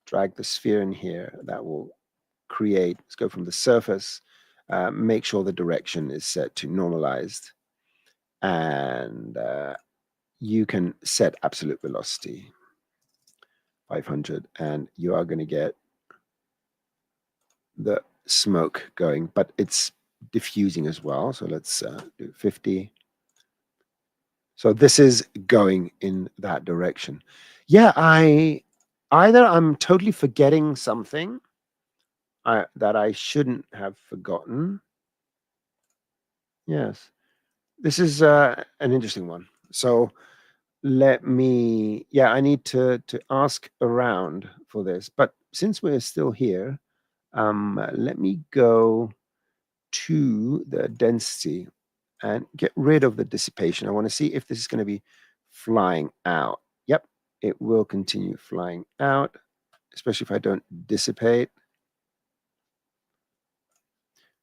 drag the sphere in here. That will create, let's go from the surface, make sure the direction is set to normalized. And you can set absolute velocity, 500, and you are going to get the smoke going, but it's diffusing as well. So let's do 50. So this is going in that direction. Yeah, either I'm totally forgetting something that I shouldn't have forgotten. Yes, this is an interesting one. So let me, I need to ask around for this. But since we're still here, let me go to the density and get rid of the dissipation. I want to see if this is going to be flying out. Yep, it will continue flying out, especially if I don't dissipate.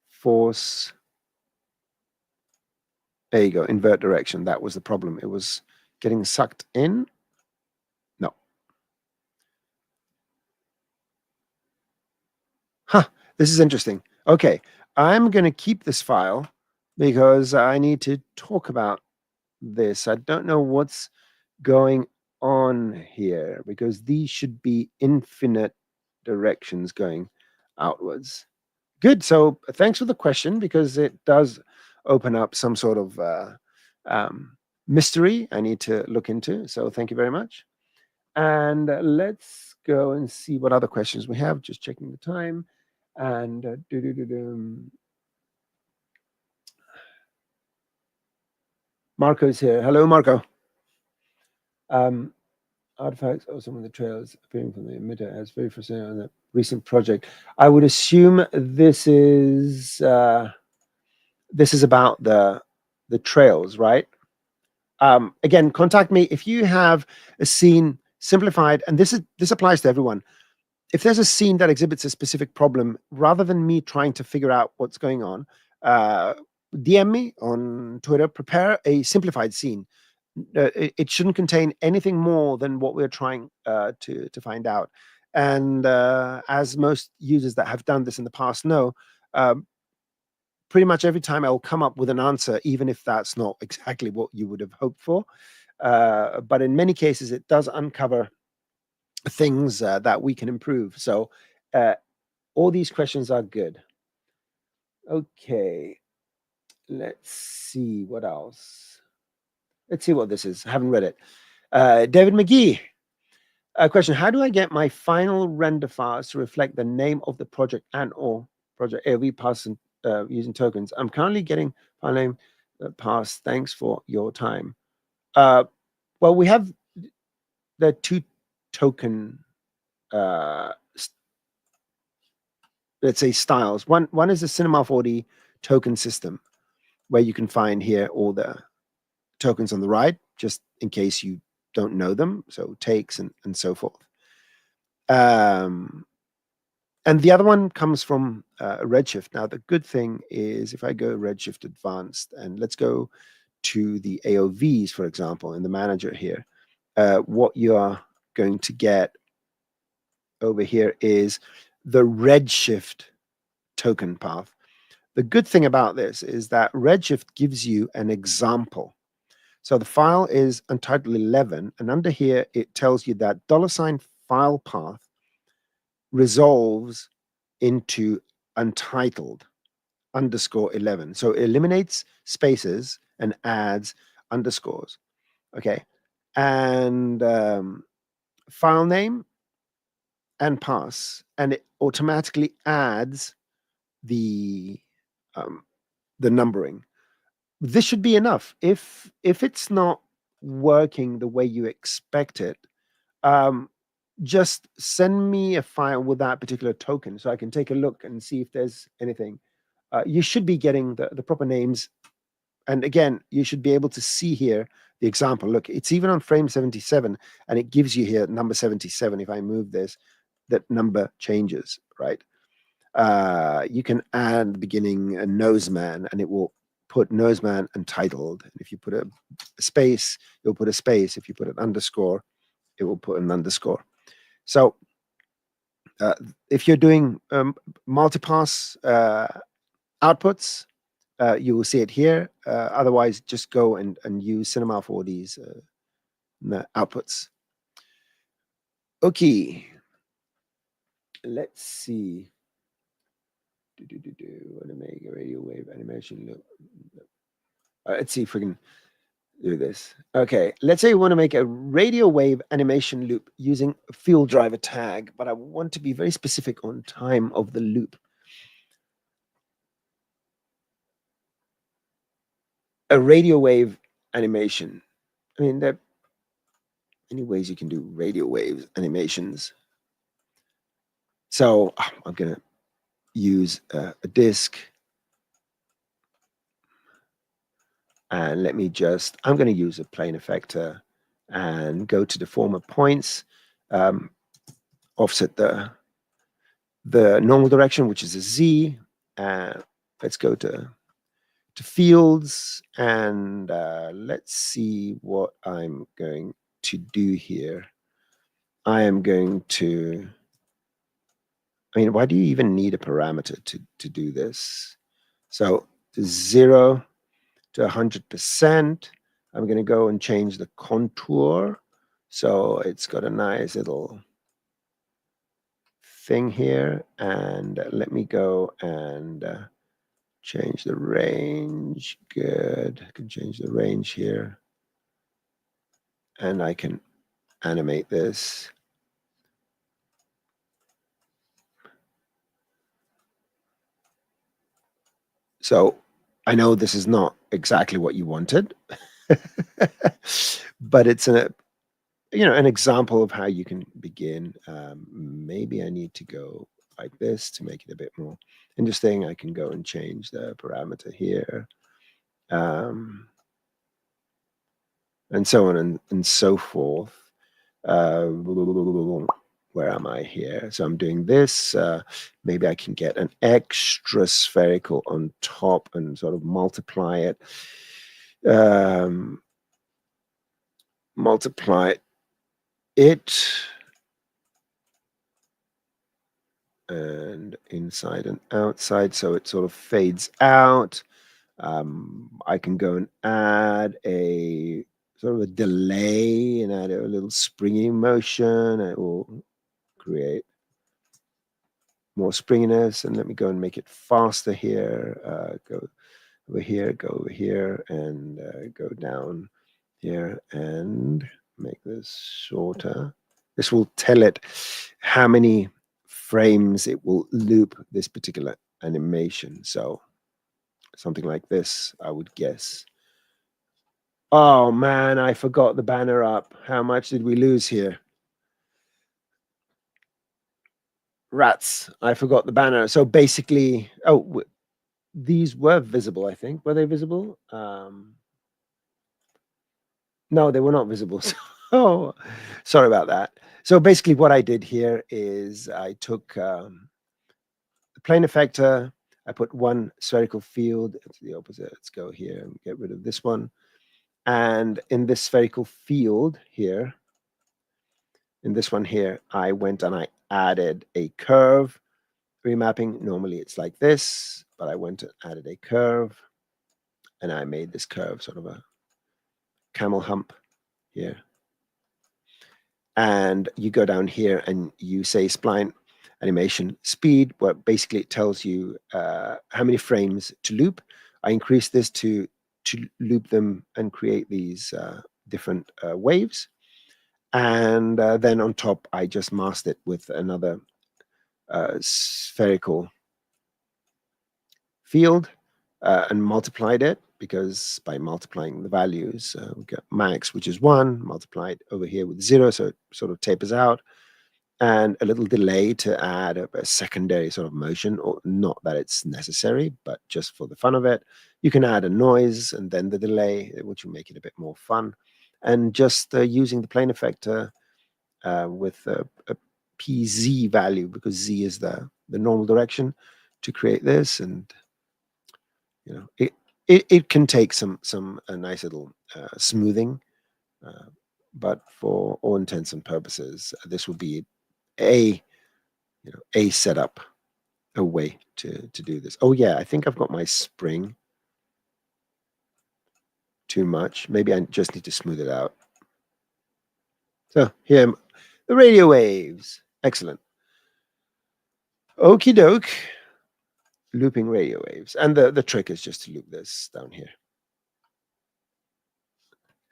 Force. There you go, invert direction. That was the problem. It was getting sucked in. No. This is interesting. Okay, I'm going to keep this file because I need to talk about this. I don't know what's going on here because these should be infinite directions going outwards. Good. So thanks for the question because it does open up some sort of mystery I need to look into. So thank you very much. And let's go and see what other questions we have. Just checking the time. And Marco's here. Hello, Marco. Artifacts or some of the trails appearing from the emitter as very frustrating on the recent project. I would assume this is about the trails, right? Again, contact me if you have a scene simplified, and this applies to everyone. If there's a scene that exhibits a specific problem, rather than me trying to figure out what's going on, DM me on Twitter, prepare a simplified scene. It shouldn't contain anything more than what we're trying to find out. And as most users that have done this in the past know, pretty much every time I'll come up with an answer, even if that's not exactly what you would have hoped for. But in many cases, it does uncover things that we can improve. So all these questions are good. Okay, let's see what else. Let's see what this is. I haven't read it. David McGee. A question: how do I get my final render files to reflect the name of the project and or project AOV passing using tokens? I'm currently getting file name passed. Thanks for your time. Well, we have the two token, let's say, styles. One is the Cinema 4D token system, where you can find here all the tokens on the right, just in case you don't know them. So takes and so forth. And the other one comes from Redshift. Now, the good thing is if I go Redshift Advanced, and let's go to the AOVs, for example, in the manager here, what you are going to get over here is the Redshift token path. The good thing about this is that Redshift gives you an example. So the file is untitled 11, and under here, it tells you that $file path resolves into untitled _11. So it eliminates spaces and adds underscores. Okay. And file name and pass, and it automatically adds the numbering. This should be enough. If it's not working the way you expect it, just send me a file with that particular token so I can take a look and see if there's anything. You should be getting the proper names. And again, you should be able to see here the example. Look, it's even on frame 77, and it gives you here number 77. If I move this, that number changes, right? You can add the beginning a Noseman, and it will put Noseman untitled. And if you put a space, it'll put a space. If you put an underscore, it will put an underscore. So if you're doing multipass outputs, you will see it here. Otherwise, just go and use Cinema 4D's outputs. Okay. Let's see. Want to make a radio wave animation loop. Let's see if we can do this. Okay, let's say we want to make a radio wave animation loop using a field driver tag, but I want to be very specific on time of the loop. A radio wave animation. I mean, there are many ways you can do radio waves animations. So I'm going to use a disk. And let me just, I'm going to use a plane effector and go to the former points, offset the normal direction, which is a Z. And let's go to fields, and let's see what I'm going to do here. I am going to, I mean, why do you even need a parameter to do this? So 0 to 100%. I'm going to go and change the contour. So it's got a nice little thing here. And let me go and change the range. Good. I can change the range here. And I can animate this. So I know this is not exactly what you wanted, but it's an example of how you can begin. Maybe I need to go like this to make it a bit more interesting. I can go and change the parameter here, and so on and so forth. Where am I here? So I'm doing this. Maybe I can get an extra spherical on top and sort of multiply it. Multiply it and inside and outside, so it sort of fades out. I can go and add a sort of a delay and add a little springy motion. It will create more springiness, and let me go and make it faster here. Go over here, and go down here and make this shorter. This will tell it how many frames it will loop this particular animation. So something like this, I would guess. Oh man, I forgot the banner up. How much did we lose here? Rats, I forgot the banner. So basically, oh, these were visible, I think. Were they visible? No, they were not visible. So, sorry about that. So basically what I did here is I took the plane effector, I put one spherical field, it's the opposite. Let's go here and get rid of this one. And in this spherical field here, in this one here, I went and I added a curve remapping. Normally it's like this, but I went and added a curve, and I made this curve sort of a camel hump here. And you go down here and you say spline animation speed, where basically it tells you how many frames to loop. I increased this to loop them and create these different waves. And then on top, I just masked it with another spherical field and multiplied it, because by multiplying the values, we get max, which is 1, multiplied over here with 0, so it sort of tapers out, and a little delay to add a secondary sort of motion, or not that it's necessary, but just for the fun of it. You can add a noise and then the delay, which will make it a bit more fun. And just using the plane effector with a PZ value, because Z is the normal direction, to create this. And you know, it can take some a nice little smoothing, but for all intents and purposes, this will be a setup, a way to do this. Oh yeah, I think I've got my spring too much. Maybe I just need to smooth it out. So here, the radio waves. Excellent. Okie doke. Looping radio waves. And the trick is just to loop this down here.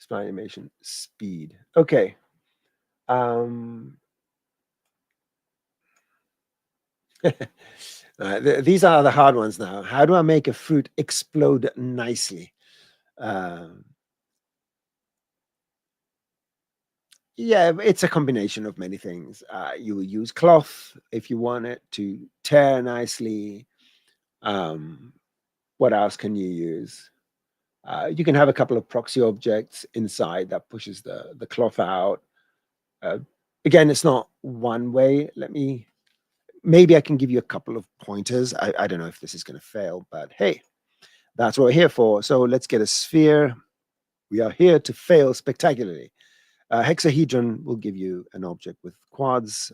Spline animation speed. Okay. These are the hard ones now. How do I make a fruit explode nicely? Yeah, it's a combination of many things. You will use cloth if you want it to tear nicely. What else can you use? You can have a couple of proxy objects inside that pushes the cloth out. Again, it's not one way. Maybe I can give you a couple of pointers. I don't know if this is going to fail, but hey, that's what we're here for. So let's get a sphere. We are here to fail spectacularly. Hexahedron will give you an object with quads.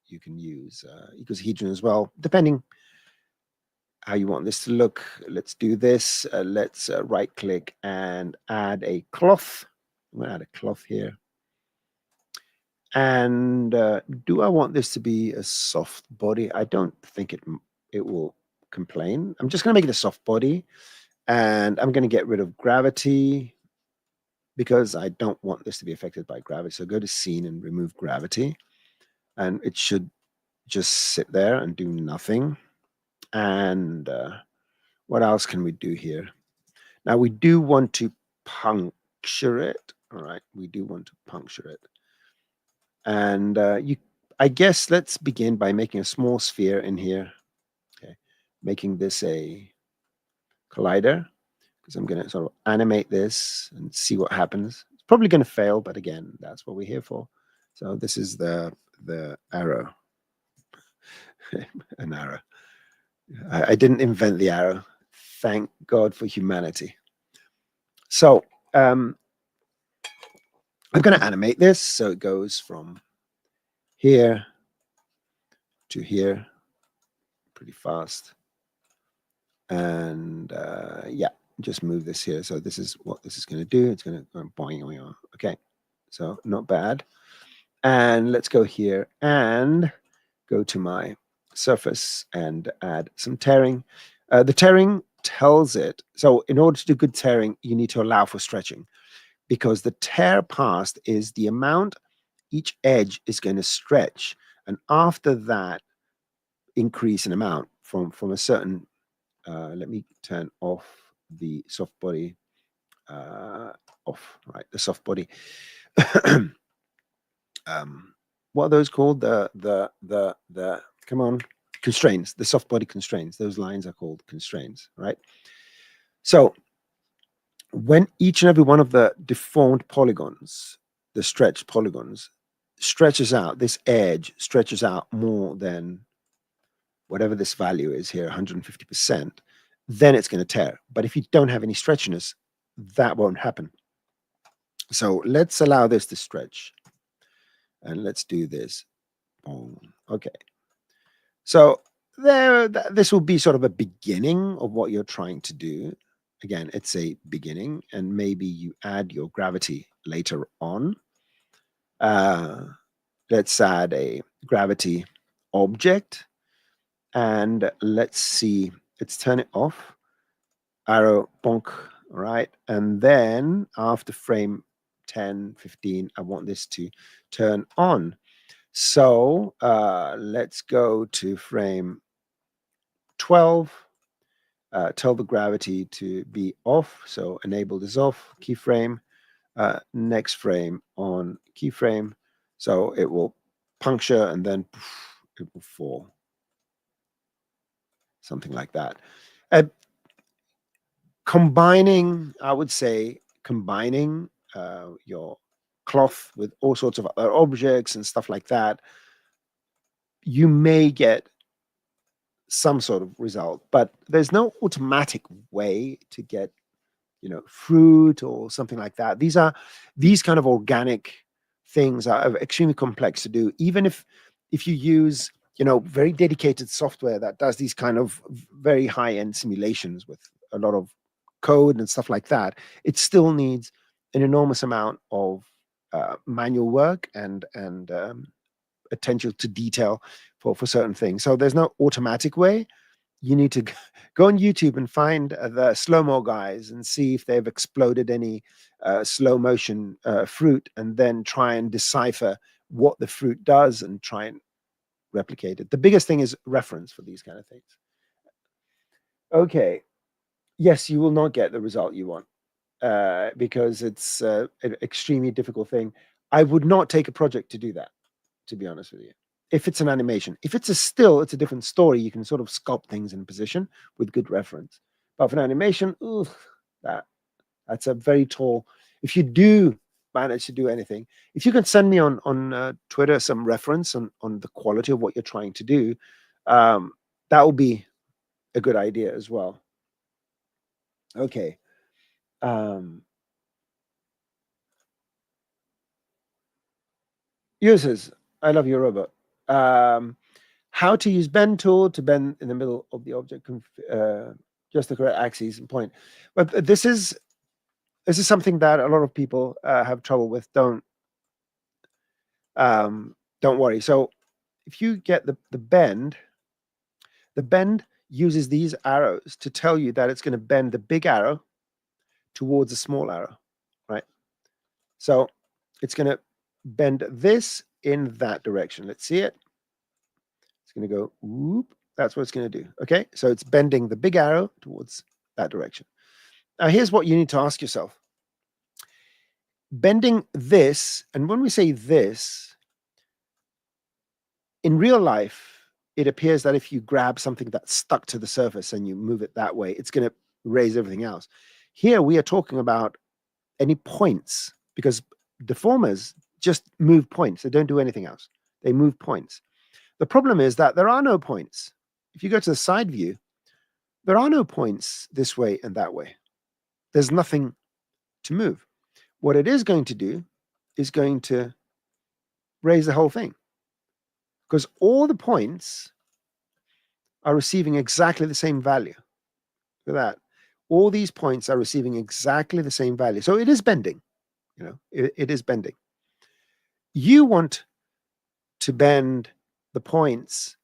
You can use icosahedron as well, depending how you want this to look. Let's do this. Let's right click and add a cloth. I'm going to add a cloth here. And do I want this to be a soft body? I don't think it will complain. I'm just going to make it a soft body, and I'm going to get rid of gravity, because I don't want this to be affected by gravity. So go to scene and remove gravity, and it should just sit there and do nothing. And what else can we do here? Now we do want to puncture it. All right, we do want to puncture it. And I guess let's begin by making a small sphere in here. Okay, making this a collider, because I'm going to sort of animate this and see what happens. It's probably going to fail, but again, that's what we're here for. So this is the arrow. An arrow. I didn't invent the arrow. Thank God for humanity. So I'm going to animate this so it goes from here to here pretty fast. And yeah, just move this here. So this is what this is going to do. It's going to go boing. Okay, so not bad. And let's go here and go to my surface and add some tearing. The tearing tells it, so in order to do good tearing, you need to allow for stretching, because the tear past is the amount each edge is going to stretch. And after that increase in amount from a certain, let me turn off the soft body, off, right, the soft body. What are those called? The come on, constraints, the soft body constraints. Those lines are called constraints, right? So when each and every one of the deformed polygons, the stretched polygons, stretches out, this edge stretches out more than whatever this value is here, 150%, then it's going to tear. But if you don't have any stretchiness, that won't happen. So let's allow this to stretch. And let's do this. Boom. Okay. So this will be sort of a beginning of what you're trying to do. Again, it's a beginning, and maybe you add your gravity later on. Let's add a gravity object, and let's see. Let's turn it off. Arrow, bonk, right? And then after frame 10, 15, I want this to turn on. So let's go to frame 12. Tell the gravity to be off. So enabled is off, keyframe. Next frame on keyframe. So it will puncture and then poof, it will fall. Something like that. Combining, I would say, combining your cloth with all sorts of other objects and stuff like that, you may get some sort of result, but there's no automatic way to get, fruit or something like that. These kind of organic things are extremely complex to do. Even if you use, very dedicated software that does these kind of very high-end simulations with a lot of code and stuff like that, it still needs an enormous amount of manual work and attention to detail for certain things. So there's no automatic way. You need to go on YouTube and find the slow-mo guys and see if they've exploded any slow motion fruit, and then try and decipher what the fruit does and try and replicate it. The biggest thing is reference for these kind of things. Okay. Yes, you will not get the result you want because it's an extremely difficult thing. I would not take a project to do that, to be honest with you. If it's an animation, if it's a still, it's a different story. You can sort of sculpt things in position with good reference. But for an animation, that's a very tall. If you do manage to do anything, if you can send me on Twitter some reference on the quality of what you're trying to do, that will be a good idea as well. Okay. Users, I love your robot. How to use bend tool to bend in the middle of the object, just the correct axis and point. But this is something that a lot of people have trouble with. Don't worry. So if you get the bend uses these arrows to tell you that it's going to bend the big arrow towards the small arrow, right? So it's going to bend this in that direction. Let's see it. It's going to go, whoop. That's what it's going to do. Okay, so it's bending the big arrow towards that direction. Now, here's what you need to ask yourself. Bending this, and when we say this, in real life, it appears that if you grab something that's stuck to the surface and you move it that way, it's going to raise everything else. Here, we are talking about any points, because deformers just move points. They don't do anything else. They move points. The problem is that there are no points. If you go to the side view, there are no points this way and that way. There's nothing to move. What it is going to do is going to raise the whole thing, because all the points are receiving exactly the same value. Look at that. All these points are receiving exactly the same value. So it is bending. It is bending. You want to bend the points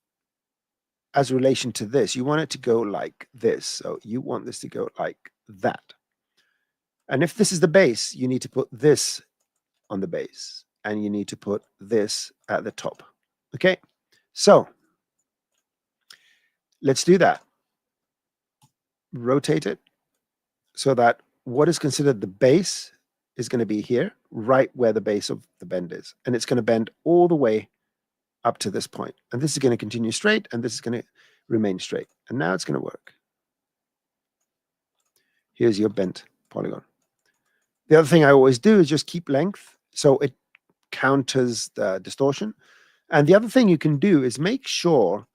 as relation to this. You want it to go like this. So you want this to go like that. And if this is the base, you need to put this on the base, and you need to put this at the top. Okay, so let's do that. Rotate it so that what is considered the base is going to be here, right where the base of the bend is. And it's going to bend all the way up to this point. And this is going to continue straight, and this is going to remain straight. And now it's going to work. Here's your bent polygon. The other thing I always do is just keep length, so it counters the distortion. And the other thing you can do is make sure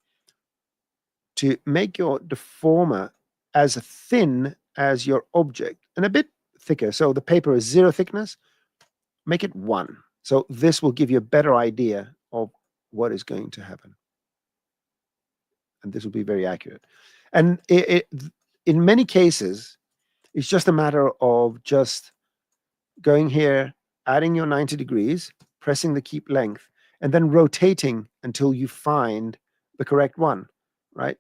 to make your deformer as thin as your object and a bit thicker. So the paper is 0 thickness, make it 1. So this will give you a better idea of what is going to happen. And this will be very accurate. And in many cases, it's just a matter of just going here, adding your 90 degrees, pressing the keep length, and then rotating until you find the correct one, right?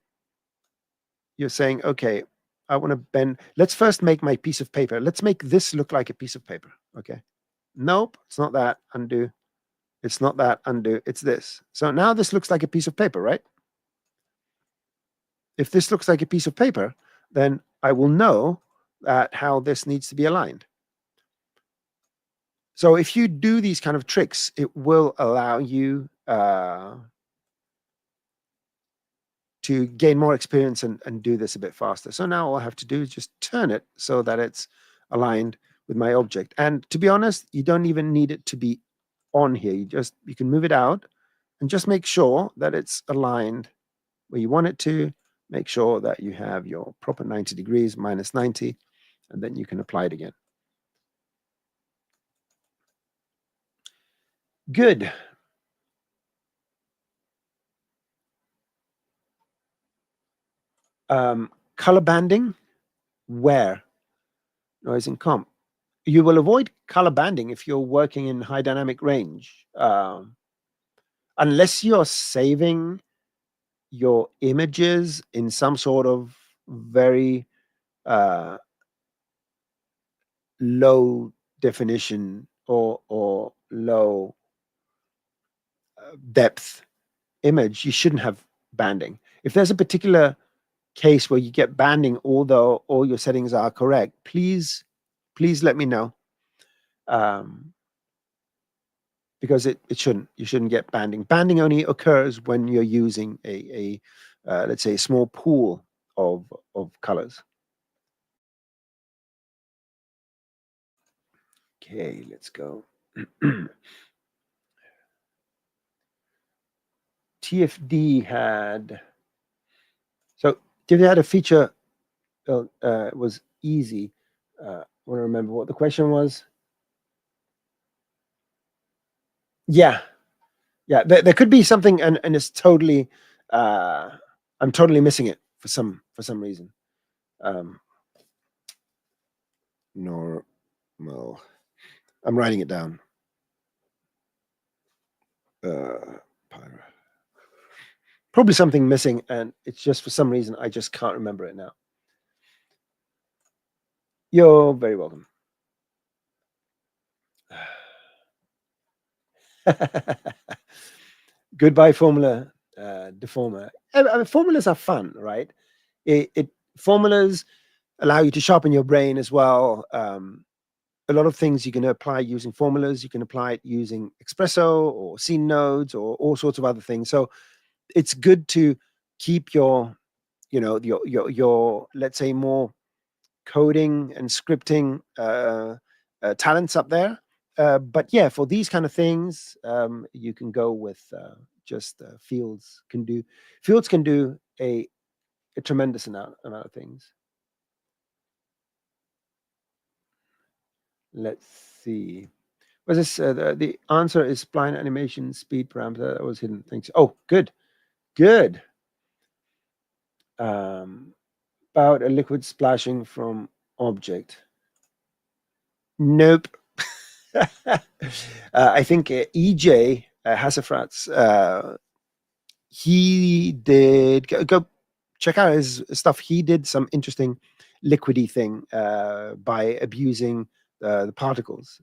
You're saying, okay, I want to bend. Let's first make my piece of paper. Let's make this look like a piece of paper, okay? Nope, it's not that. Undo. It's not that. Undo. It's this. So now this looks like a piece of paper, right? If this looks like a piece of paper, then I will know that how this needs to be aligned. So if you do these kind of tricks, it will allow you to gain more experience and do this a bit faster. So now all I have to do is just turn it so that it's aligned with my object. And to be honest, you don't even need it to be on here. You can move it out and just make sure that it's aligned where you want it to. Make sure that you have your proper 90 degrees, minus 90, and then you can apply it again. Good. Color banding, where? Noise and comp. You will avoid color banding if you're working in high dynamic range. Unless you're saving your images in some sort of very low definition or low depth image, you shouldn't have banding. If there's a particular case where you get banding, although all your settings are correct, please let me know, because you shouldn't get banding. Banding only occurs when you're using a let's say a small pool of colors. Okay, let's go. TFD had a feature. It was easy. I want to remember what the question was. Yeah. There could be something, and it's totally. I'm totally missing it for some reason. Normal. I'm writing it down. Pyro. Probably something missing, and it's just for some reason I just can't remember it now. You're very welcome. Goodbye, formula deformer. I mean, formulas are fun, right? Formulas allow you to sharpen your brain as well. A lot of things you can apply using formulas. You can apply it using Espresso or scene nodes or all sorts of other things. So it's good to keep your let's say more coding and scripting talents up there. But yeah, for these kind of things, you can go with just fields can do a tremendous amount of things. Let's see. Was this the answer is spline animation speed parameter that was hidden. Thanks. Oh, good. About a liquid splashing from object. Nope. I think EJ Hassafrat's he did go check out his stuff. He did some interesting liquidy thing by abusing the particles.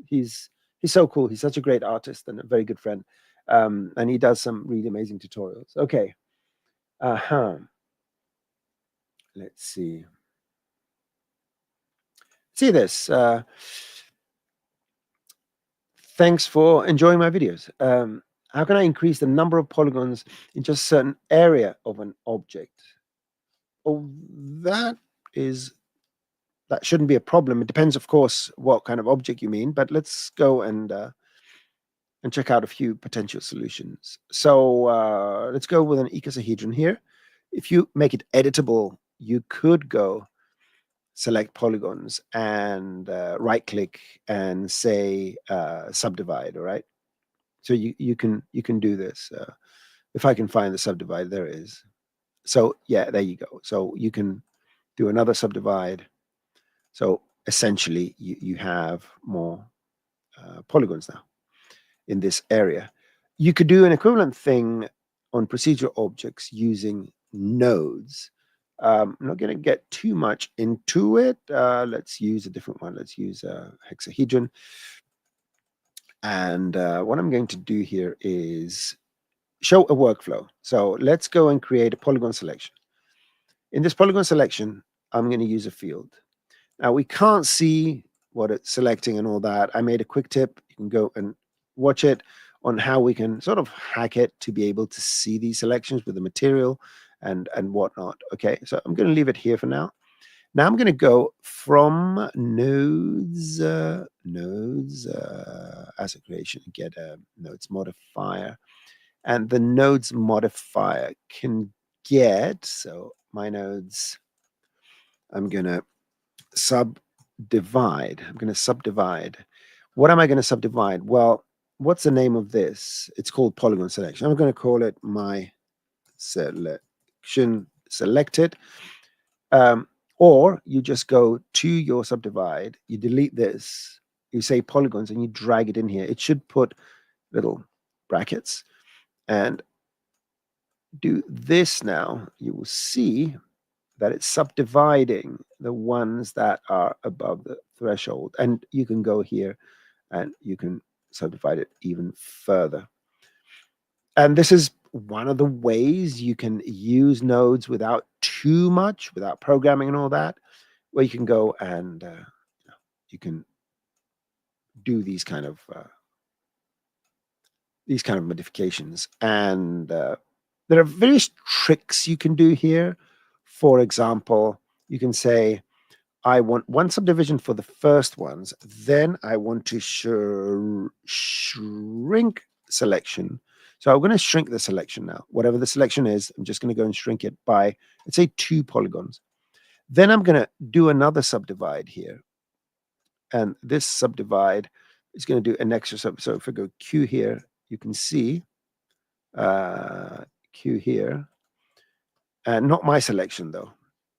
He's so cool. He's such a great artist and a very good friend. And he does some really amazing tutorials. Okay. Let's see. See this. Thanks for enjoying my videos. How can I increase the number of polygons in just a certain area of an object? Oh, that shouldn't be a problem. It depends, of course, what kind of object you mean, but let's go and check out a few potential solutions. So let's go with an icosahedron here. If you make it editable, you could go select polygons and right click and say subdivide. All right. So you can do this. If I can find the subdivide, there it is. So yeah, there you go. So you can do another subdivide. So essentially, you have more polygons now in this area. You could do an equivalent thing on procedural objects using nodes. I'm not going to get too much into it. Let's use a different one. Let's use a hexahedron. And what I'm going to do here is show a workflow. So let's go and create a polygon selection. In this polygon selection, I'm going to use a field. Now we can't see what it's selecting and all that. I made a quick tip. You can go and watch it on how we can sort of hack it to be able to see these selections with the material and whatnot. Okay, so I'm going to leave it here for now. Now I'm going to go from nodes, asset creation, get a nodes modifier, and the nodes modifier can get, so my nodes, I'm going to subdivide. What am I going to subdivide? Well, what's the name of this? It's called polygon selection. I'm going to call it my selection selected. Or you just go to your subdivide, you delete this, you say polygons, and you drag it in here. It should put little brackets and do this now. You will see that it's subdividing the ones that are above the threshold. And you can go here and you can subdivide it even further. And this is one of the ways you can use nodes without too much, without programming and all that, where you can go and you can do these kind of modifications. And there are various tricks you can do here. For example, you can say, I want one subdivision for the first ones, then I want to shrink selection. So I'm going to shrink the selection now. Whatever the selection is, I'm just going to go and shrink it by, let's say, 2 polygons. Then I'm going to do another subdivide here. And this subdivide is going to do an extra sub. So if I go Q here, you can see Q here. And not my selection, though.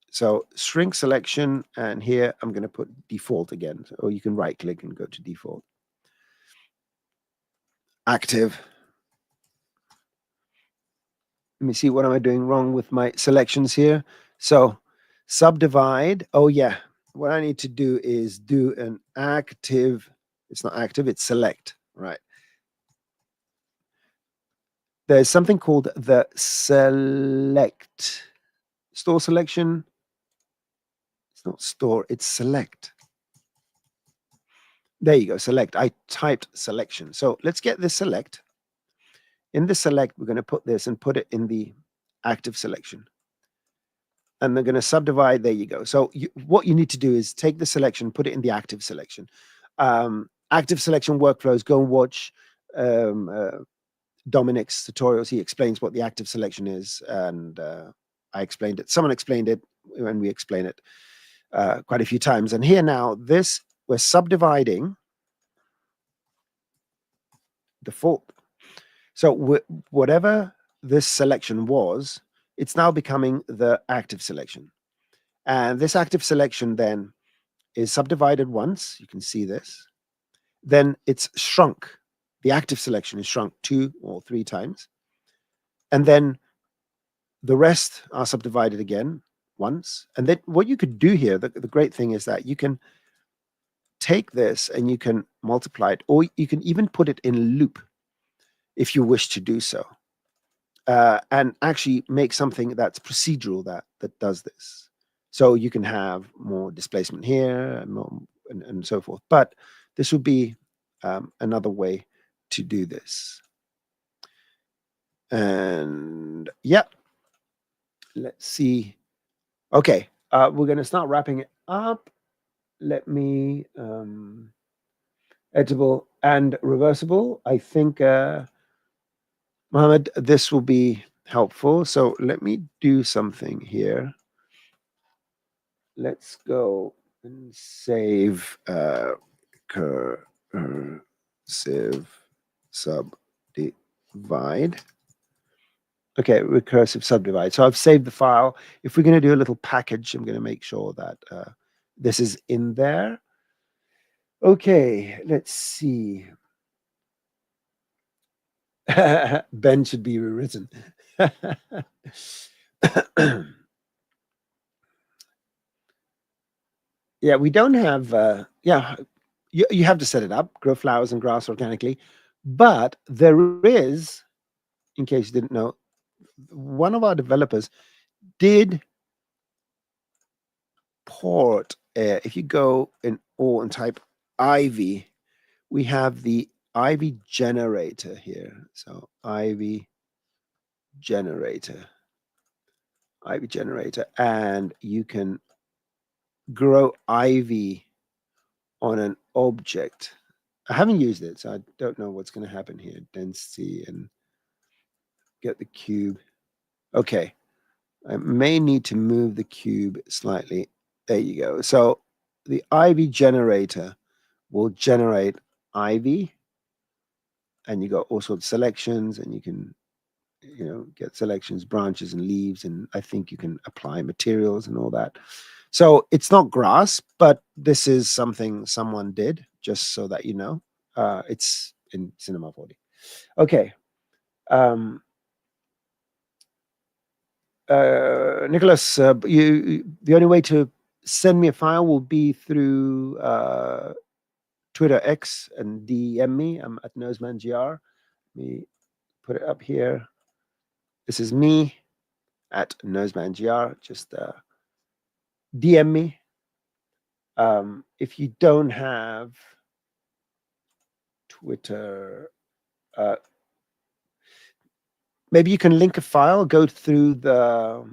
So shrink selection, and here I'm going to put default again. Or you can right click and go to default. Active. Let me see, what am I doing wrong with my selections here? So subdivide. Oh yeah, what I need to do is do an active. It's not active, it's select, right? There's something called the select. Store selection. It's not store, it's select. There you go, select. I typed selection. So let's get this select. In the select, we're going to put this and put it in the active selection. And they're going to subdivide. There you go. So what you need to do is take the selection, put it in the active selection. Active selection workflows, go and watch Dominic's tutorials. He explains what the active selection is. And I explained it. Someone explained it when we explain it quite a few times. And here now, this, we're subdividing default. So whatever this selection was, it's now becoming the active selection. And this active selection then is subdivided once. You can see this. Then it's shrunk. The active selection is shrunk 2 or 3 times. and then the rest are subdivided again once. And then what you could do here, the great thing is that you can take this and you can multiply it, or you can even put it in loop if you wish to do so, and actually make something that's procedural that does this. So you can have more displacement here and more, and so forth. But this would be another way to do this. And yeah, let's see. Okay, we're going to start wrapping it up. Let me editable and reversible. I think Mohammed, this will be helpful. So let me do something here. Let's go and save cursive subdivide. Okay, recursive subdivide. So I've saved the file. If we're going to do a little package, I'm going to make sure that this is in there. Okay, let's see. Ben should be rewritten. Yeah, we don't have, yeah, you have to set it up, grow flowers and grass organically. But there is, in case you didn't know, one of our developers did port, if you go in all and type Ivy, we have the Ivy generator here. So Ivy generator, and you can grow Ivy on an object. I haven't used it, so I don't know what's going to happen here. Density and get the cube. Okay. I may need to move the cube slightly. There you go. So the Ivy generator will generate Ivy, and you got all sorts of selections, and you can, get selections, branches, and leaves, and I think you can apply materials and all that. So it's not grass, but this is something someone did, just so that you know. It's in Cinema 4D. Okay. Nicholas, the only way to send me a file will be through Twitter X and DM me. I'm at NosemanGR. Let me put it up here. This is me at NosemanGR. Just DM me. If you don't have Twitter, maybe you can link a file, go through the...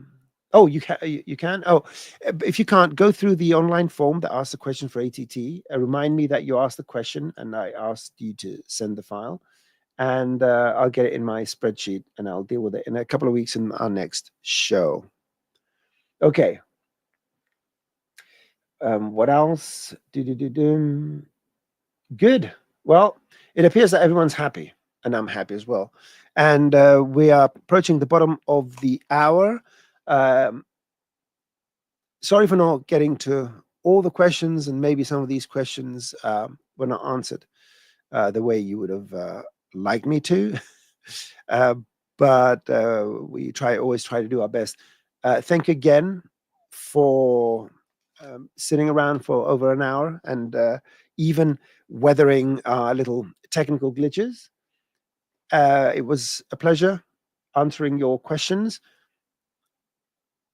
Oh, you can. Oh, if you can't, go through the online form that asks the question for ATT. Remind me that you asked the question and I asked you to send the file. And I'll get it in my spreadsheet and I'll deal with it in a couple of weeks in our next show. Okay. What else? Good. Well, it appears that everyone's happy, and I'm happy as well. And we are approaching the bottom of the hour. Sorry for not getting to all the questions, and maybe some of these questions were not answered the way you would have liked me to. But we always try to do our best. Thank you again for sitting around for over an hour and even weathering our little technical glitches. It was a pleasure answering your questions.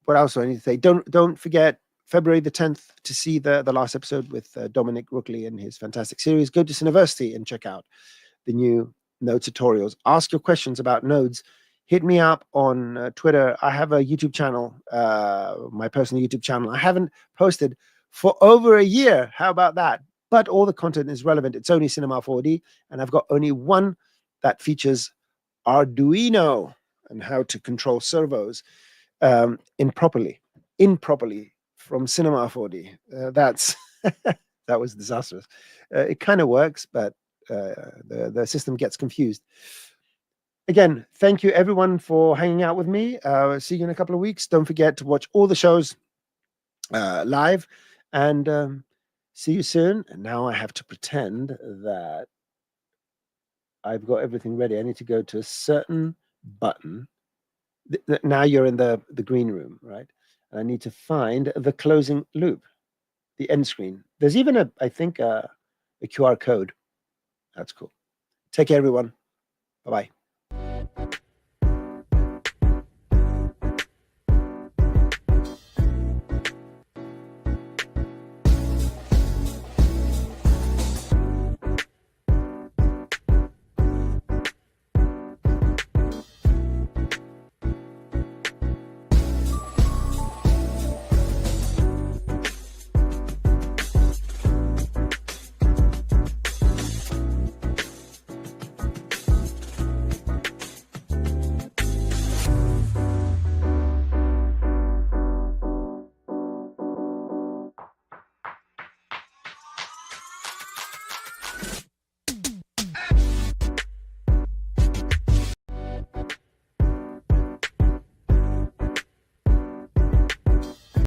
What else do I need to say? Don't forget February the 10th to see the last episode with Dominic Rookley and his fantastic series. Go to Cineversity and check out the new node tutorials. Ask your questions about nodes. Hit me up on Twitter. I have a YouTube channel, my personal YouTube channel. I haven't posted for over a year. How about that? But all the content is relevant. It's only Cinema 4D, and I've got only one that features Arduino and how to control servos improperly from Cinema 4D. That's that was disastrous. It kind of works, but the system gets confused. Again, thank you everyone for hanging out with me. See you in a couple of weeks. Don't forget to watch all the shows live, and see you soon. And now I have to pretend that I've got everything ready. I need to go to a certain button Now you're in the green room, right? And I need to find the closing loop, the end screen. There's even I think a QR code. That's cool. Take care, everyone. Bye-bye.